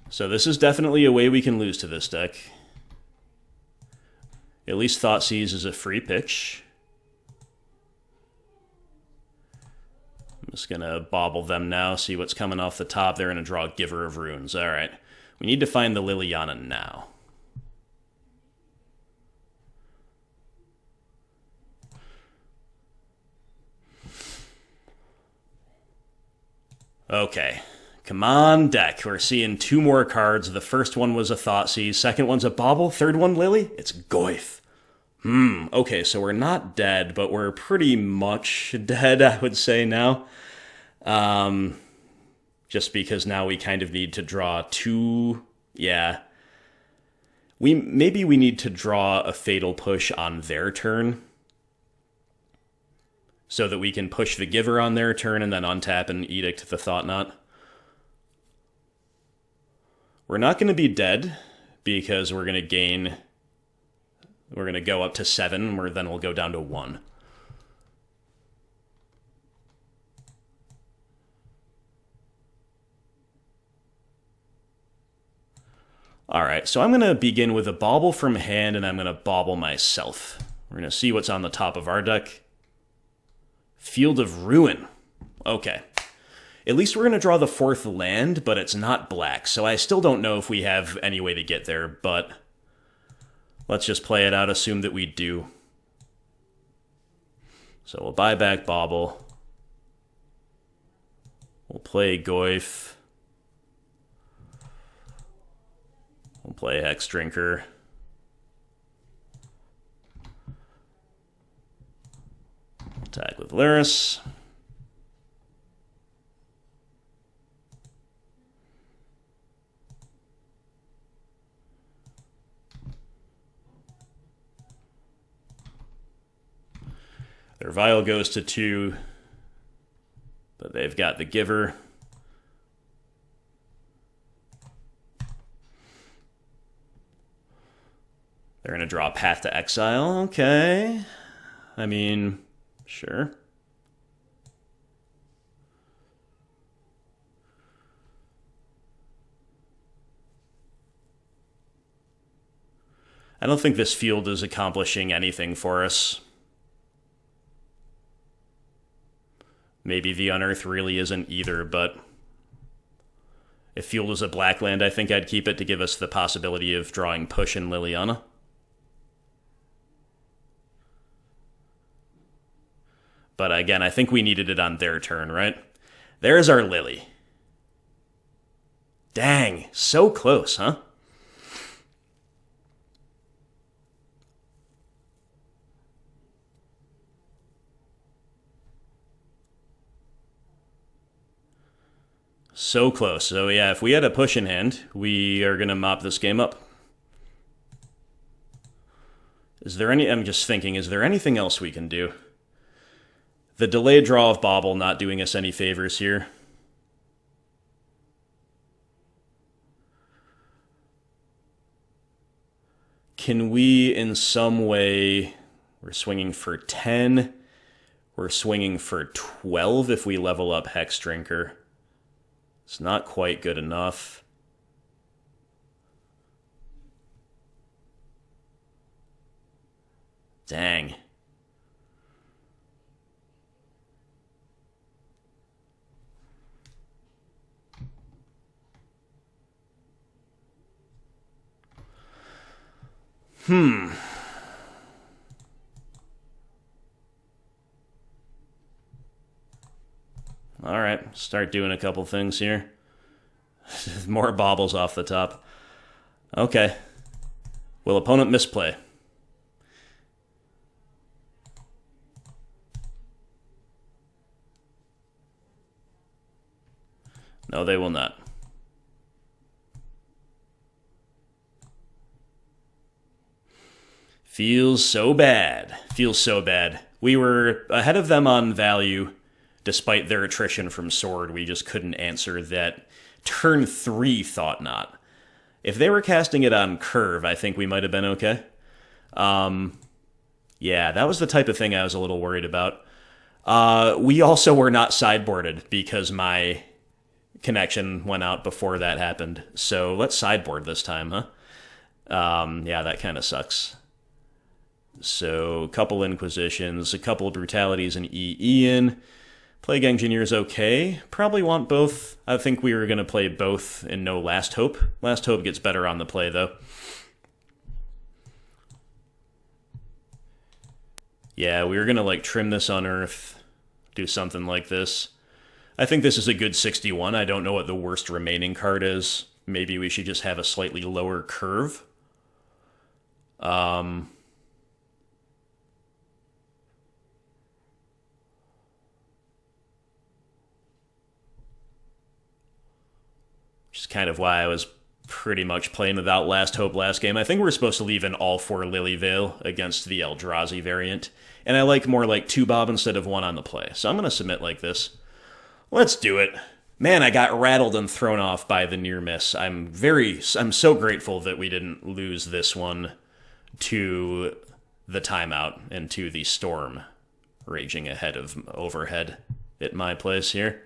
So this is definitely a way we can lose to this deck. At least Thoughtseize is a free pitch. I'm just going to bauble them now, see what's coming off the top. They're going to draw Giver of Runes. All right. We need to find the Liliana now. Okay. Come on, deck. We're seeing two more cards. The first one was a Thoughtseize. Second one's a Bauble. Third one, Lily? It's Goyf. Okay, so we're not dead, but we're pretty much dead, I would say, now. Just because now we kind of need to draw two... Yeah. Maybe we need to draw a Fatal Push on their turn, so that we can push the Giver on their turn and then untap and Edict the Thought Knot. We're not going to be dead, because we're going to gain... We're going to go up to 7, where then we'll go down to 1. Alright, so I'm going to begin with a Bauble from hand, and I'm going to Bauble myself. We're going to see what's on the top of our deck. Field of Ruin. Okay. At least we're going to draw the 4th land, but it's not black, so I still don't know if we have any way to get there, but... Let's just play it out, assume that we do. So we'll buy back Bauble. We'll play Goyf. We'll play Hexdrinker. Attack with Lurrus. Their Vial goes to 2, but they've got the Giver. They're going to draw Path to Exile. Okay. I mean, sure. I don't think this field is accomplishing anything for us. Maybe the Unearth really isn't either, but if field was a black land, I think I'd keep it to give us the possibility of drawing Push and Liliana. But again, I think we needed it on their turn, right? There's our Lily. Dang, so close, huh? So close. So yeah, if we had a push in hand, we are going to mop this game up. Is there any... I'm just thinking, is there anything else we can do? The delayed draw of Bauble not doing us any favors here. Can we, in some way... We're swinging for 10. We're swinging for 12 if we level up Hexdrinker. It's not quite good enough. Dang. All right, start doing a couple things here. More baubles off the top. Okay. Will opponent misplay? No, they will not. Feels so bad. Feels so bad. We were ahead of them on value, despite their attrition from Sword. We just couldn't answer that turn 3 Thought Knot. If they were casting it on Curve, I think we might have been okay. Yeah, that was the type of thing I was a little worried about. We also were not sideboarded because my connection went out before that happened. So let's sideboard this time, huh? Yeah, that kind of sucks. So a couple Inquisitions, a couple of Brutalities and Ian. Plague Engineer's okay. Probably want both. I think we were going to play both and no Last Hope. Last Hope gets better on the play, though. Yeah, we were going to, like, trim this Unearth, do something like this. I think this is a good 61. I don't know what the worst remaining card is. Maybe we should just have a slightly lower curve. Which is kind of why I was pretty much playing without Last Hope last game. I think we're supposed to leave in all 4 Lily Veil against the Eldrazi variant. And I like more like 2 Bob instead of 1 on the play. So I'm going to submit like this. Let's do it. Man, I got rattled and thrown off by the near miss. I'm so grateful that we didn't lose this one to the timeout and to the storm raging ahead of overhead at my place here.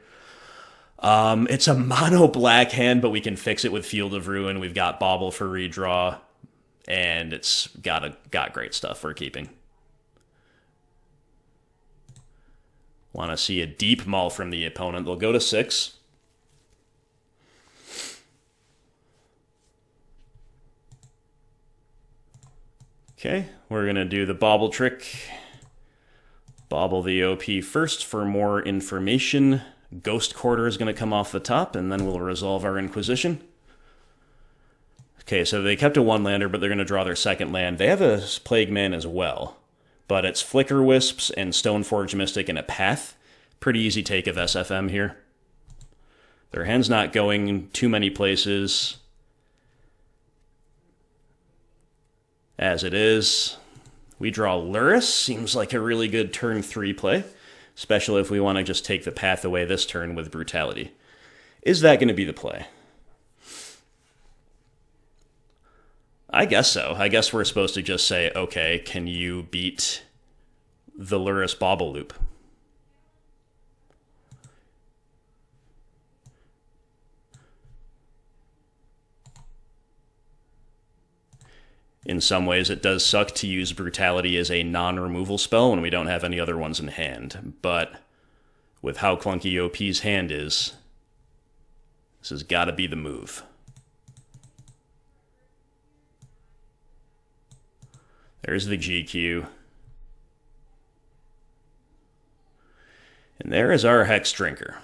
It's a mono black hand, but we can fix it with Field of Ruin. We've got Bauble for redraw, and it's got great stuff we're keeping. Want to see a deep maul from the opponent. They'll go to 6. Okay, we're going to do the Bauble trick. Bauble the OP first for more information. Ghost Quarter is going to come off the top, and then we'll resolve our Inquisition. Okay, so they kept a 1-lander, but they're going to draw their second land. They have a Plague Man as well. but it's Flicker Wisps and Stoneforge Mystic and a Path. Pretty easy take of SFM here. Their hand's not going too many places as it is. We draw Lurrus. Seems like a really good turn 3 play, especially if we want to just take the path away this turn with Brutality. Is that going to be the play? I guess so. I guess we're supposed to just say, okay, can you beat the Lurrus Bauble loop? In some ways, it does suck to use Brutality as a non-removal spell when we don't have any other ones in hand, but with how clunky OP's hand is, this has got to be the move. There's the GQ. And there is our Hexdrinker.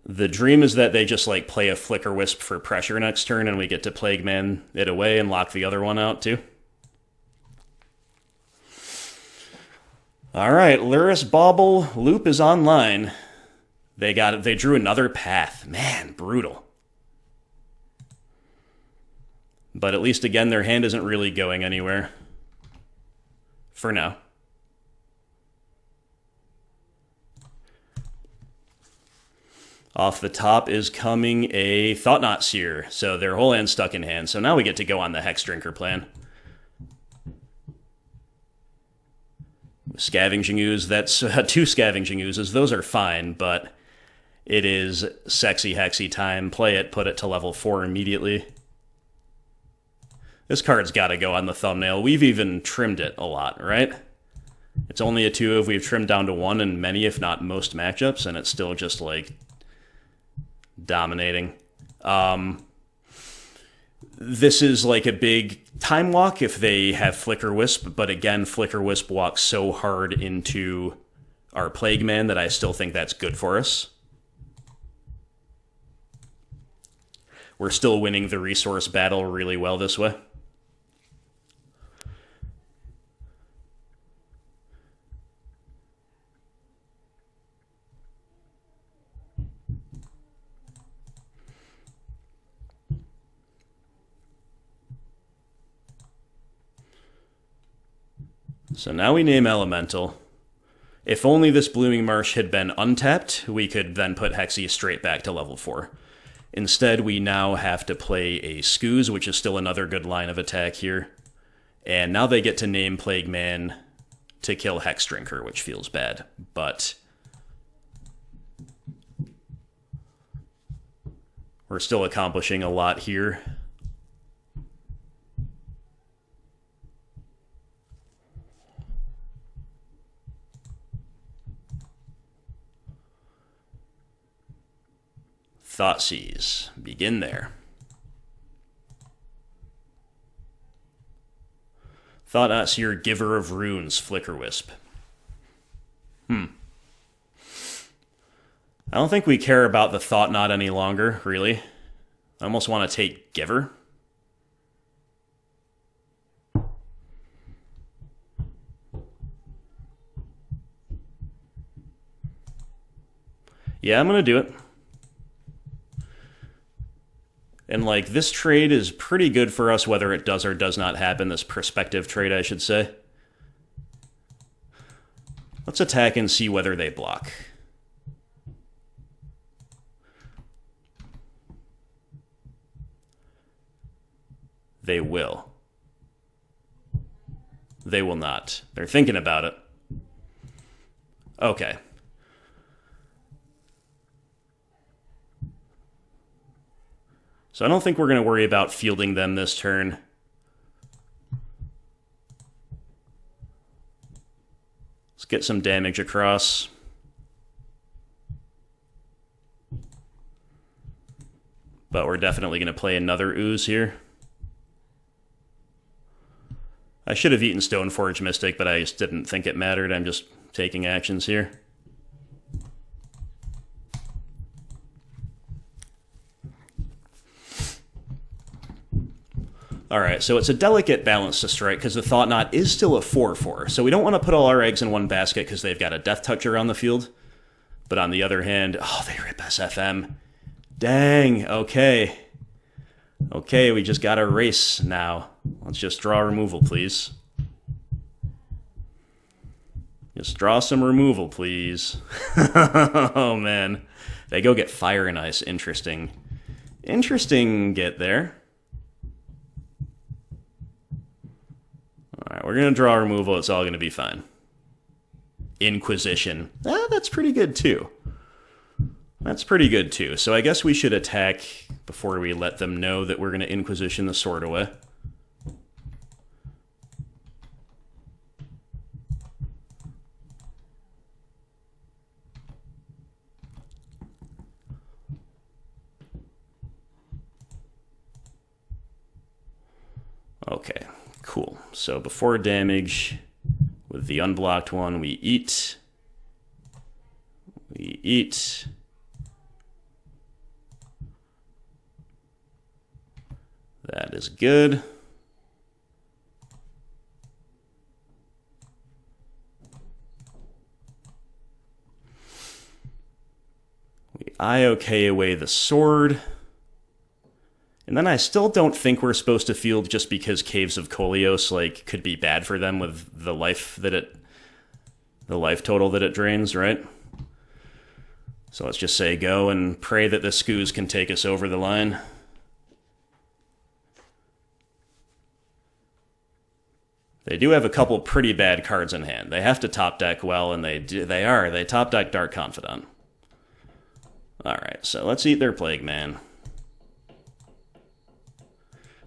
The dream is that they just like play a Flicker Wisp for pressure next turn and we get to Plague Man it away and lock the other one out too. Alright, Lurrus Bauble loop is online. They got it. They drew another path. Man, brutal. But at least again their hand isn't really going anywhere. For now. Off the top is coming a Thought-Knot Seer, so their whole hand's stuck in hand. So now we get to go on the Hexdrinker plan. Scavenging Ooze, that's 2 Scavenging Oozes. Those are fine, but it is sexy hexy time. Play it, put it to level 4 immediately. This card's got to go on the thumbnail. We've even trimmed it a lot, right? It's only a 2 if we've trimmed down to 1 in many, if not most matchups, and it's still just like dominating. This is like a big time walk if they have Flicker Wisp, but again, Flicker Wisp walks so hard into our Plague Man that I still think that's good for us. We're still winning the resource battle really well this way. So now we name Elemental. If only this Blooming Marsh had been untapped, we could then put Hexy straight back to level 4. Instead, we now have to play a Scooze, which is still another good line of attack here. And now they get to name Plague Man to kill Hexdrinker, which feels bad. But we're still accomplishing a lot here. Thoughtseize. Begin there. Thought-Knot Seer, Giver of Runes, Flicker Wisp. I don't think we care about the Thought-Knot any longer, really. I almost want to take Giver. Yeah, I'm going to do it. And, like, this trade is pretty good for us, whether it does or does not happen. This perspective trade, I should say. Let's attack and see whether they block. They will. They will not. They're thinking about it. Okay. So I don't think we're going to worry about fielding them this turn. Let's get some damage across. But we're definitely going to play another Ooze here. I should have eaten Stoneforge Mystic, but I just didn't think it mattered. I'm just taking actions here. Alright, so it's a delicate balance to strike, because the Thought Knot is still a 4/4, so we don't want to put all our eggs in one basket because they've got a Death Touch around the field. But on the other hand, oh, they rip SFM. Dang, okay. Okay, we just gotta race now. Let's just draw removal, please. Just draw some removal, please. Oh, man. They go get Fire and Ice. Interesting. Interesting get there. Alright, we're gonna draw removal. It's all gonna be fine. Inquisition. Ah, that's pretty good, too. That's pretty good, too. So I guess we should attack before we let them know that we're going to Inquisition the sword away. Okay, cool. So before damage, with the unblocked one, we eat. We eat. That is good. We IOK away the sword. And then I still don't think we're supposed to field just because Caves of Kolios, like, could be bad for them with the life that the life total that it drains, right? So let's just say go and pray that the Skoos can take us over the line. They do have a couple pretty bad cards in hand. They have to top deck well, and they top deck Dark Confidant. Alright, so let's eat their Plague Man.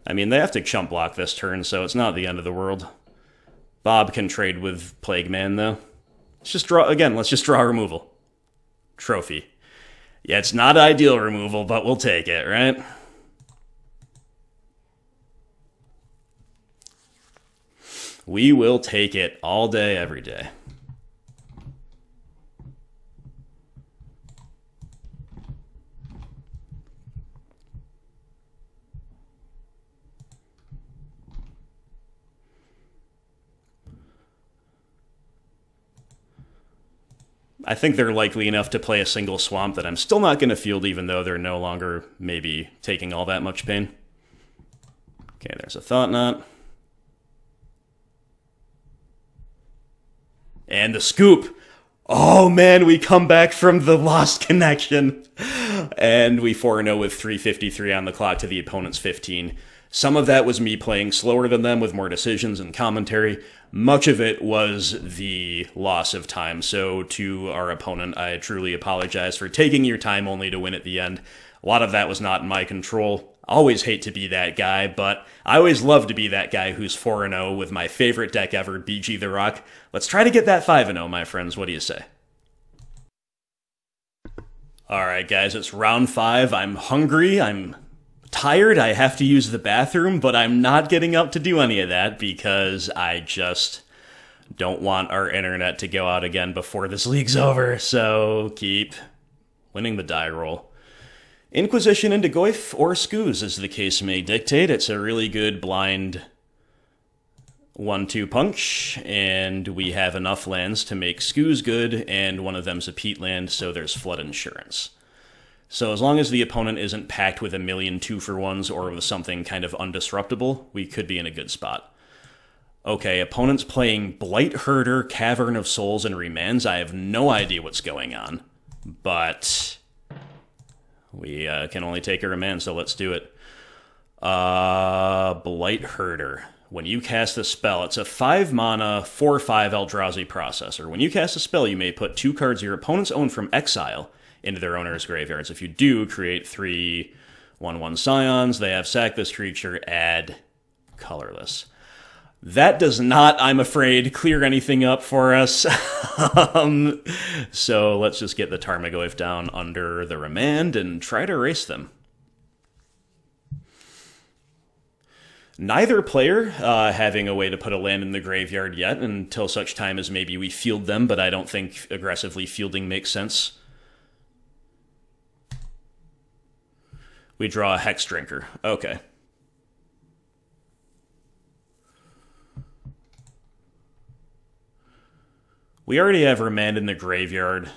I mean, they have to chump block this turn, so it's not the end of the world. Bob can trade with Plague Man, though. Let's just draw, again, let's just draw removal. Trophy. Yeah, it's not ideal removal, but we'll take it, right? We will take it all day, every day. I think they're likely enough to play a single swamp that I'm still not going to field, even though they're no longer maybe taking all that much pain. Okay, there's a Thought Knot. And the scoop. Oh man, we come back from the lost connection. And we 4-0 with 3:53 on the clock to the opponent's 15. Some of that was me playing slower than them with more decisions and commentary. Much of it was the loss of time. So to our opponent, I truly apologize for taking your time only to win at the end. A lot of that was not in my control. Always hate to be that guy, but I always love to be that guy who's 4-0 with my favorite deck ever, BG the Rock. Let's try to get that 5-0, my friends. What do you say? Alright, guys, it's round 5. I'm hungry. I'm tired. I have to use the bathroom, but I'm not getting up to do any of that because I just don't want our internet to go out again before this league's over, so keep winning the die roll. Inquisition into Goyf or Skoos, as the case may dictate. It's a really good blind 1-2 punch, and we have enough lands to make Skoos good, and one of them's a Peatland, so there's flood insurance. So as long as the opponent isn't packed with a million 2-for-1s or with something kind of undisruptible, we could be in a good spot. Okay, opponent's playing Blight Herder, Cavern of Souls, and Remands. I have no idea what's going on, but we can only take a remand, so let's do it. Blight Herder. When you cast a spell, it's a 5-mana, 4/5 Eldrazi processor. When you cast a spell, you may put 2 cards your opponents own from exile into their owner's graveyards. If you do, create 3 1/1 Scions. They have sack this creature, add colorless. That does not, I'm afraid, clear anything up for us. So let's just get the Tarmogoyf down under the remand and try to erase them. Neither player having a way to put a land in the graveyard yet until such time as maybe we field them, but I don't think aggressively fielding makes sense. We draw a Hexdrinker. Okay. We already have Remand in the graveyard.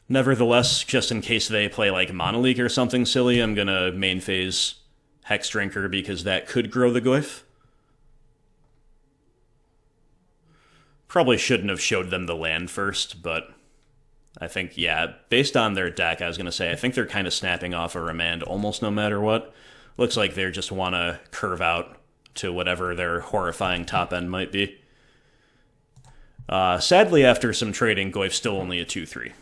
Nevertheless, just in case they play like Monoleague or something silly, I'm gonna main phase Hexdrinker because that could grow the Goyf. Probably shouldn't have showed them the land first, but I think, yeah, based on their deck, I was gonna say, I think they're kind of snapping off a Remand almost no matter what. Looks like they just want to curve out to whatever their horrifying top end might be. Sadly, after some trading, Goyf's still only a 2-3.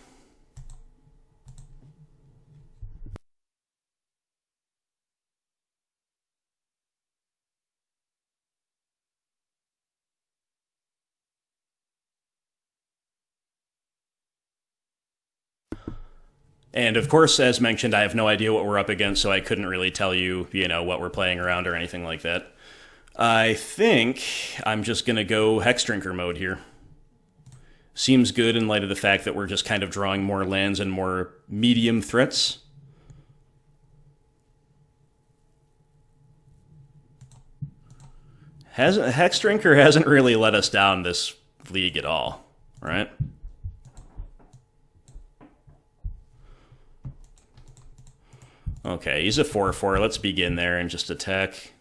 And of course, as mentioned, I have no idea what we're up against, so I couldn't really tell you, what we're playing around or anything like that. I think I'm just going to go Hexdrinker mode here. Seems good in light of the fact that we're just kind of drawing more lands and more medium threats. Hexdrinker hasn't really let us down this league at all, right? Okay, he's a 4-4. Let's begin there and just attack.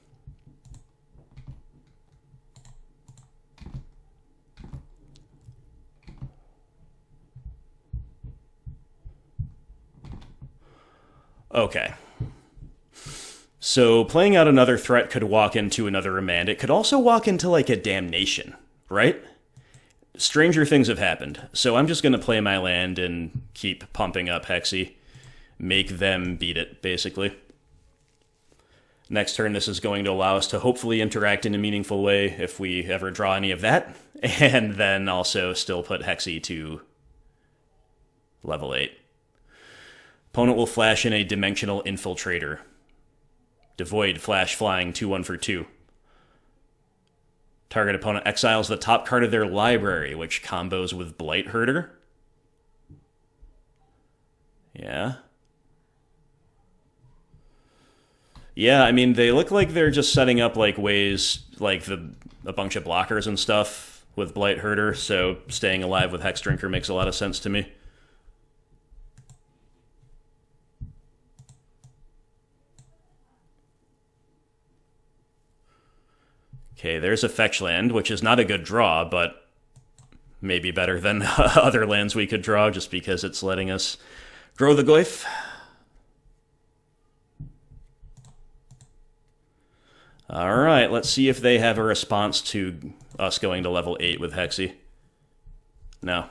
Okay. So playing out another threat could walk into another Remand. It could also walk into like a Damnation, right? Stranger things have happened. So I'm just going to play my land and keep pumping up Hexy. Make them beat it, basically. Next turn, this is going to allow us to hopefully interact in a meaningful way if we ever draw any of that. And then also still put Hexy to level 8. Opponent will flash in a Dimensional Infiltrator. Devoid, flash, flying, 2/1 for 2. Target opponent exiles the top card of their library, which combos with Blight Herder. Yeah. Yeah, I mean, they look like they're just setting up, like, ways, like, a bunch of blockers and stuff with Blight Herder, so staying alive with Hexdrinker makes a lot of sense to me. Okay, there's a Fetch Land, which is not a good draw, but maybe better than other lands we could draw, just because it's letting us grow the Goyf. Alright, let's see if they have a response to us going to level 8 with Hexy. No.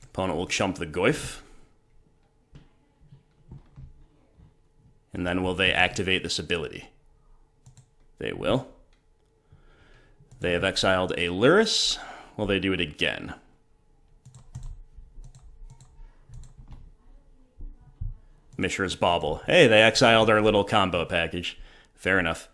Opponent will chump the Goyf. And then will they activate this ability? They will. They have exiled a Lurrus. Will they do it again? Mishra's Bauble. Hey, they exiled our little combo package. Fair enough.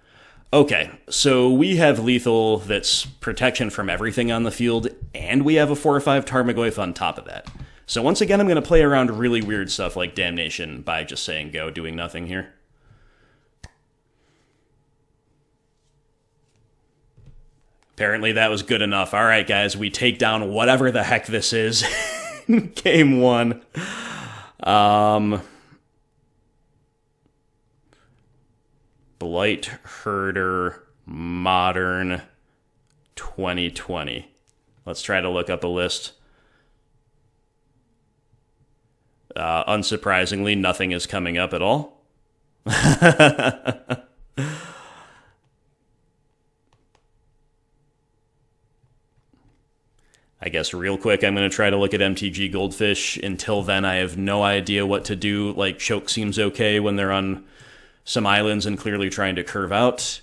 Okay, so we have lethal that's protection from everything on the field, and we have a 4/5 Tarmogoyf on top of that. So once again, I'm going to play around really weird stuff like Damnation by just saying go, doing nothing here. Apparently that was good enough. All right, guys, we take down whatever the heck this is. Game 1. Blight Herder Modern 2020. Let's try to look up a list. Unsurprisingly, nothing is coming up at all. I guess real quick, I'm going to try to look at MTG Goldfish. Until then, I have no idea what to do. Like, Choke seems okay when they're on some islands and clearly trying to curve out.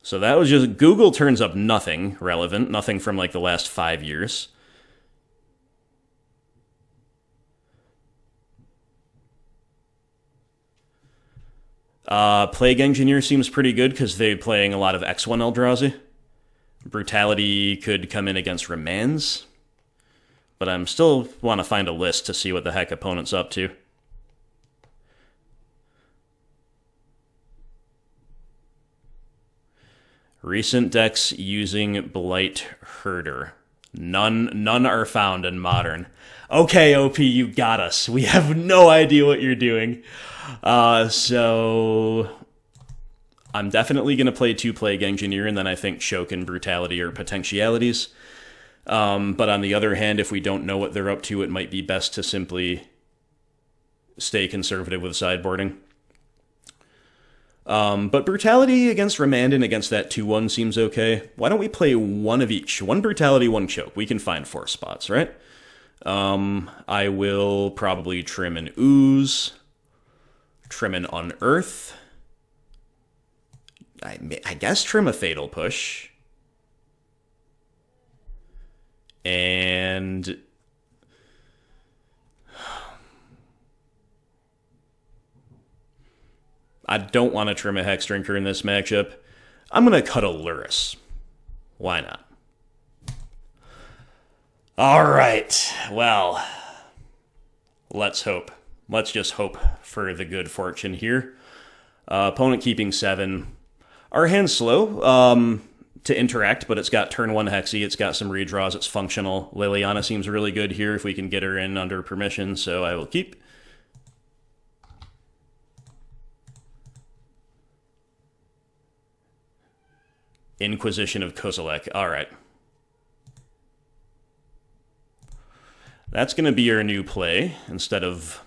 So that was just... Google turns up nothing relevant. Nothing from, like, the last 5 years. Plague Engineer seems pretty good because they're playing a lot of X1 Eldrazi. Brutality could come in against Remands. But I'm still want to find a list to see what the heck opponent's up to. Recent decks using Blight Herder. None are found in Modern. Okay, OP, you got us. We have no idea what you're doing. So I'm definitely going to play 2 Plague Engineer, and then I think Choke and Brutality are potentialities. But on the other hand, if we don't know what they're up to, it might be best to simply stay conservative with sideboarding. But Brutality against Remand and against that 2-1 seems okay. Why don't we play 1 of each? 1 Brutality, 1 Choke. We can find 4 spots, right? I will probably trim an Ooze, trim an Unearth. I guess trim a Fatal Push. And I don't want to trim a Hexdrinker in this matchup. I'm going to cut a Lurrus. Why not? All right. Well, let's hope. Let's just hope for the good fortune here. Opponent keeping 7. Our hand's slow to interact, but it's got turn 1 Hexy. It's got some redraws. It's functional. Liliana seems really good here if we can get her in under permission, so I will keep. Inquisition of Kozilek. All right. That's going to be our new play instead of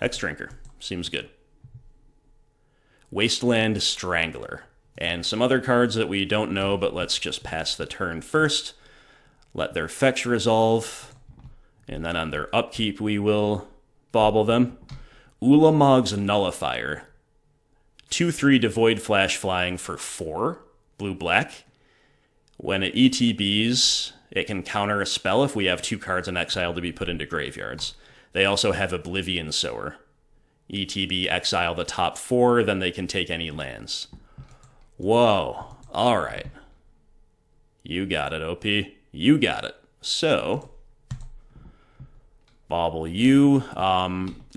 Hexdrinker. Seems good. Wasteland Strangler. And some other cards that we don't know, but let's just pass the turn first. Let their fetch resolve. And then on their upkeep, we will bauble them. Ulamog's Nullifier. 2/3 Devoid Flash flying for 4. Blue-black. When it ETBs, it can counter a spell if we have 2 cards in exile to be put into graveyards. They also have Oblivion Sower. ETB, exile the top 4, then they can take any lands. Whoa. All right. You got it, OP. You got it. So, bauble you.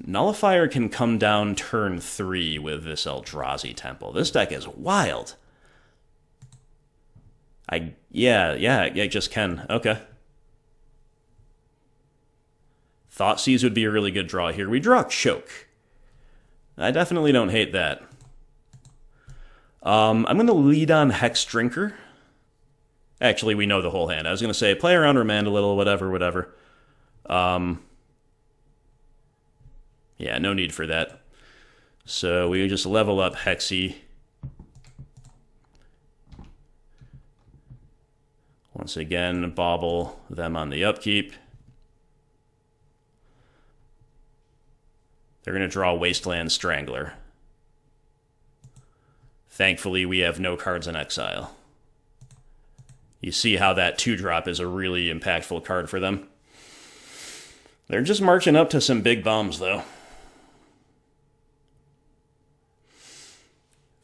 Nullifier can come down turn 3 with this Eldrazi Temple. This deck is wild. Yeah, it just can. Okay. Thoughtseize would be a really good draw here. We draw Choke. I definitely don't hate that. I'm going to lead on Hexdrinker. Actually, we know the whole hand. I was going to say, play around Remand a little, whatever. Yeah, no need for that. So we just level up Hexy. Once again, bauble them on the upkeep. They're going to draw Wasteland Strangler. Thankfully, we have no cards in exile. You see how that 2-drop is a really impactful card for them. They're just marching up to some big bombs, though.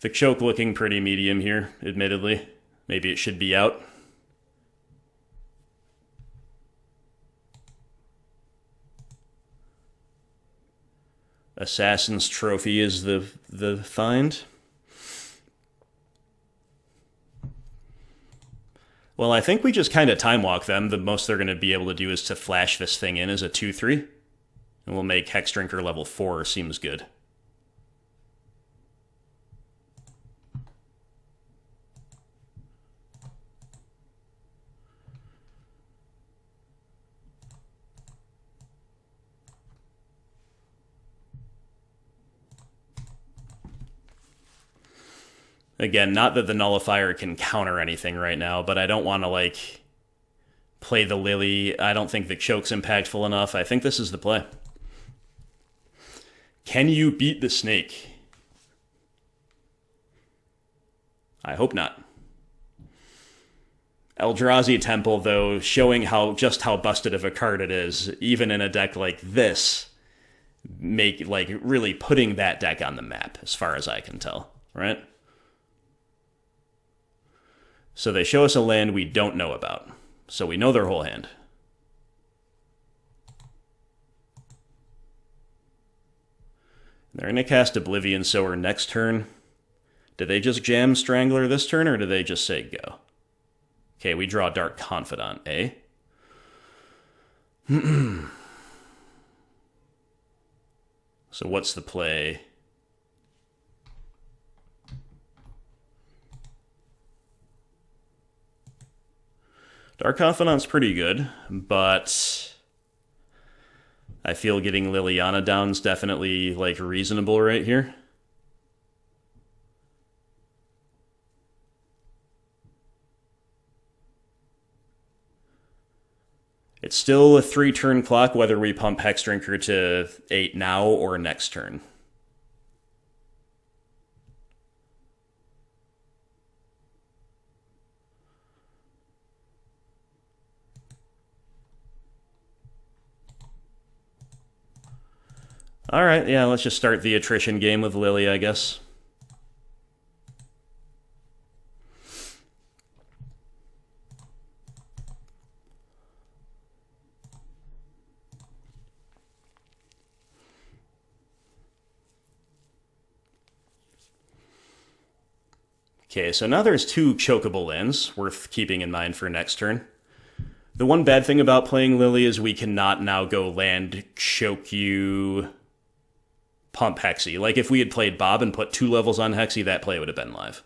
The Choke looking pretty medium here, admittedly. Maybe it should be out. Assassin's Trophy is the find. Well, I think we just kind of time walk them. The most they're going to be able to do is to flash this thing in as a 2/3. And we'll make Hexdrinker level 4. Seems good. Again, not that the Nullifier can counter anything right now, but I don't want to, like, play the Lily. I don't think the Choke's impactful enough. I think this is the play. Can you beat the Snake? I hope not. Eldrazi Temple, though, showing just how busted of a card it is, even in a deck like this, really putting that deck on the map, as far as I can tell, right? So they show us a land we don't know about. So we know their whole hand. They're going to cast Oblivion Sower next turn. Did they just jam Strangler this turn, or did they just say go? Okay, we draw Dark Confidant, eh? So what's the play? Dark Confidant's pretty good, but I feel getting Liliana down's definitely, like, reasonable right here. It's still a 3-turn clock whether we pump Hexdrinker to 8 now or next turn. Alright, yeah, let's just start the attrition game with Lily, I guess. Okay, so now there's 2 chokeable lands worth keeping in mind for next turn. The one bad thing about playing Lily is we cannot now go land, choke you, pump Hexy. Like, if we had played Bob and put 2 levels on Hexy, that play would have been live.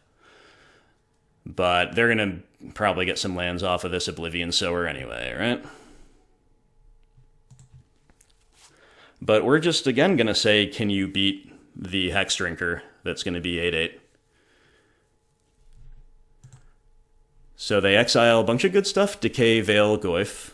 But they're going to probably get some lands off of this Oblivion Sower anyway, right? But we're just, again, going to say, can you beat the Hexdrinker that's going to be 8/8? So they exile a bunch of good stuff. Decay, Veil, Goyf.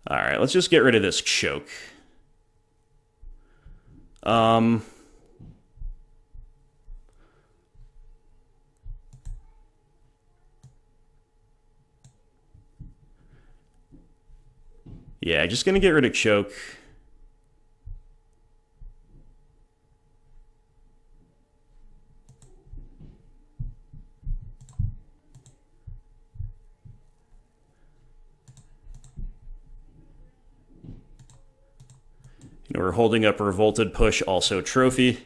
Alright, let's just get rid of this choke. Yeah, just gonna get rid of choke. We're holding up Revolted Push, also Trophy.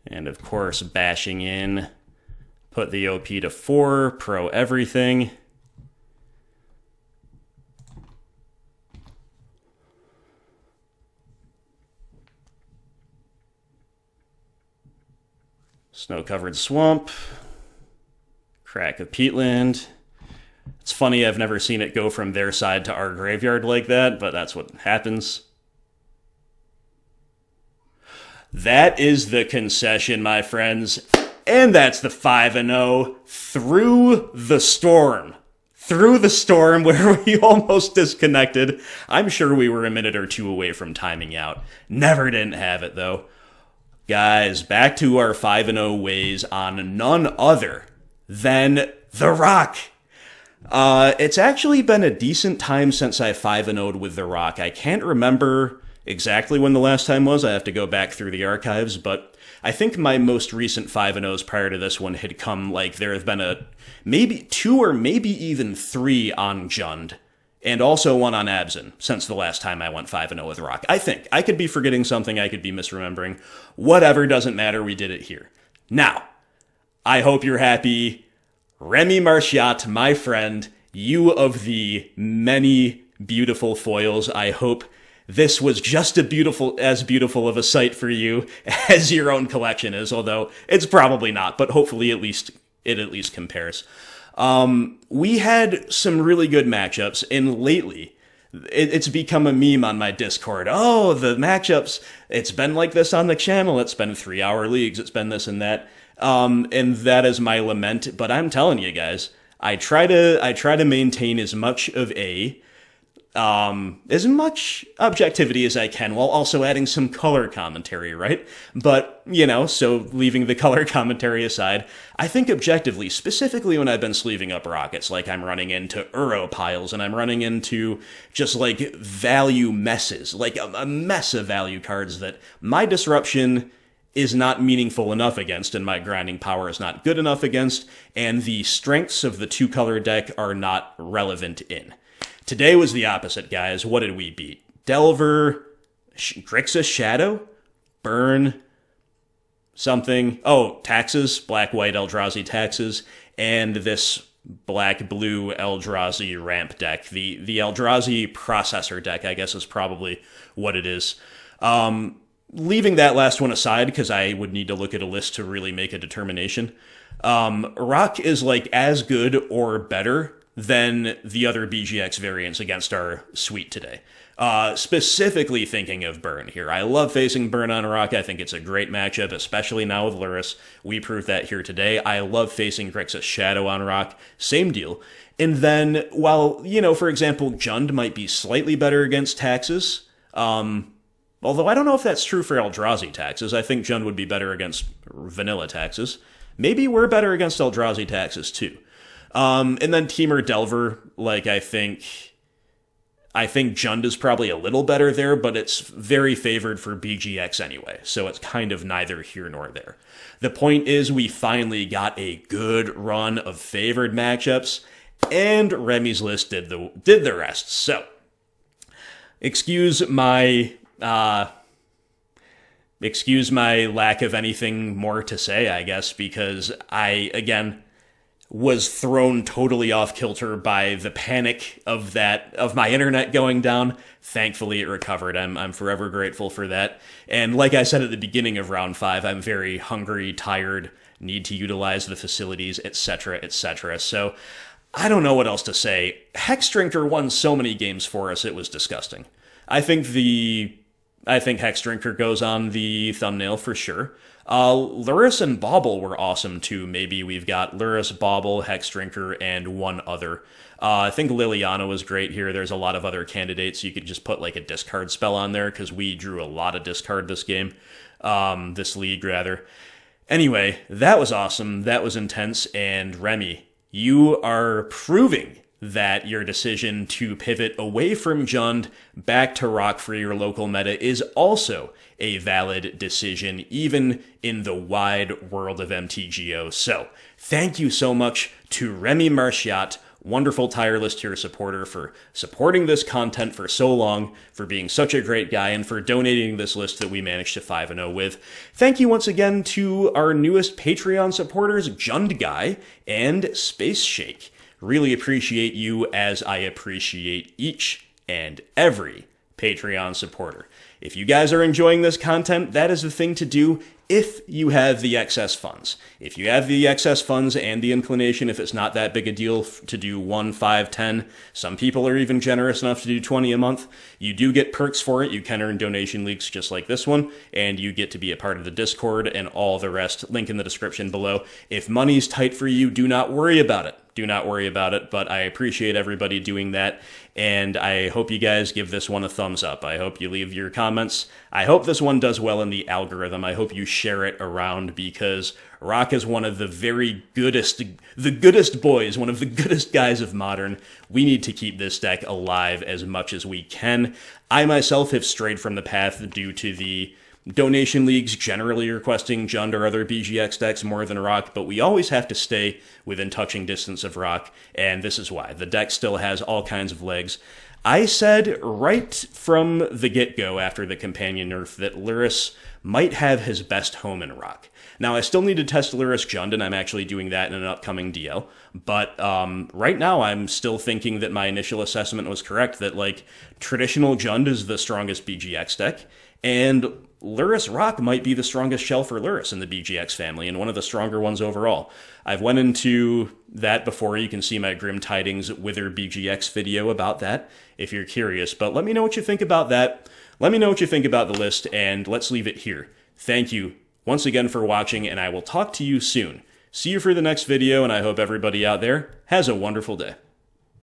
And of course, bashing in. Put the OP to 4, pro everything. Snow-covered swamp. Crack of Peatland. It's funny, I've never seen it go from their side to our graveyard like that, but that's what happens. That is the concession, my friends. And that's the 5-0 through the storm. Through the storm where we almost disconnected. I'm sure we were a minute or 2 away from timing out. Never didn't have it, though. Guys, back to our 5-0 ways on none other than The Rock. It's actually been a decent time since I 5-0'd with The Rock. I can't remember exactly when the last time was. I have to go back through the archives, but I think my most recent 5-0s prior to this one had come, like, there have been maybe 2 or maybe even 3 on Jund, and also 1 on Abzan since the last time I went 5-0 with Rock. I think. I could be forgetting something, I could be misremembering. Whatever, doesn't matter, we did it here. Now, I hope you're happy. Remy Marchiat, my friend, you of the many beautiful foils, I hope this was just as beautiful of a sight for you as your own collection is, although it's probably not, but hopefully it at least compares. We had some really good matchups, and lately, it's become a meme on my Discord. Oh, the matchups, it's been like this on the channel, it's been 3-hour leagues, it's been this and that. And that is my lament, but I'm telling you guys, I try to maintain as much of a as much objectivity as I can while also adding some color commentary, right? But, you know, so leaving the color commentary aside, I think objectively, specifically when I've been sleeving up rockets, like I'm running into Uro piles and I'm running into just like value messes, like a mess of value cards that my disruption is not meaningful enough against and my grinding power is not good enough against, and the strengths of the two-color deck are not relevant in. Today was the opposite, guys. What did we beat? Delver, Grixis Shadow, Burn, something. Oh, Taxes, black-white Eldrazi Taxes, and this black-blue Eldrazi ramp deck. The Eldrazi processor deck, I guess, is probably what it is. Leaving that last one aside, because I would need to look at a list to really make a determination, Rock is like as good or better than the other BGX variants against our suite today. Specifically thinking of Burn here. I love facing Burn on Rock. I think it's a great matchup, especially now with Lurrus. We proved that here today. I love facing Grixis Shadow on Rock. Same deal. And then, while, you know, for example, Jund might be slightly better against Taxes, although I don't know if that's true for Eldrazi Taxes. I think Jund would be better against vanilla Taxes. Maybe we're better against Eldrazi Taxes, too. And then Temur Delver, like, I think Jund is probably a little better there, but it's very favored for BGX anyway, so it's kind of neither here nor there. The point is, we finally got a good run of favored matchups, and Remy's list did the rest. So, excuse my lack of anything more to say, I guess, because I, again, was thrown totally off kilter by the panic of my internet going down. Thankfully, it recovered. I'm forever grateful for that. And like I said at the beginning of round 5, I'm very hungry, tired, need to utilize the facilities, etc., etc. So I don't know what else to say. Hexdrinker won so many games for us, it was disgusting. I think Hexdrinker goes on the thumbnail for sure. Lurrus and Bauble were awesome too. Maybe we've got Lurrus, Bauble, Hexdrinker, and one other. I think Liliana was great here. There's a lot of other candidates. You could just put like a discard spell on there because we drew a lot of discard this game. This league, rather. Anyway, that was awesome. That was intense. And Remy, you are proving that your decision to pivot away from Jund back to Rock for your local meta is also a valid decision, even in the wide world of MTGO. So, thank you so much to Remy Marchiat, wonderful tireless tier supporter, for supporting this content for so long, for being such a great guy, and for donating this list that we managed to 5-0 with. Thank you once again to our newest Patreon supporters, Jund Guy and Space Shake. Really appreciate you, as I appreciate each and every Patreon supporter. If you guys are enjoying this content, that is the thing to do if you have the excess funds. If you have the excess funds and the inclination, if it's not that big a deal to do 1, 5, 10, some people are even generous enough to do 20 a month, you do get perks for it. You can earn donation leaks just like this one, and you get to be a part of the Discord and all the rest. Link in the description below. If money's tight for you, do not worry about it. Do not worry about it, but I appreciate everybody doing that, and I hope you guys give this one a thumbs up. I hope you leave your comments. I hope this one does well in the algorithm. I hope you share it around, because Rock is one of the goodest boys, one of the goodest guys of Modern. We need to keep this deck alive as much as we can. I myself have strayed from the path due to the donation leagues generally requesting Jund or other BGX decks more than Rock, but we always have to stay within touching distance of Rock, and this is why. The deck still has all kinds of legs. I said right from the get-go after the companion nerf that Lurrus might have his best home in Rock. Now, I still need to test Lurrus Jund, and I'm actually doing that in an upcoming DL, but right now I'm still thinking that my initial assessment was correct, that, like, traditional Jund is the strongest BGX deck, and Lurrus Rock might be the strongest shell for Lurrus in the BGX family, and one of the stronger ones overall. I've went into that before. You can see my Grim Tidings Wither BGX video about that, if you're curious. But let me know what you think about that. Let me know what you think about the list, and let's leave it here. Thank you once again for watching, and I will talk to you soon. See you for the next video, and I hope everybody out there has a wonderful day.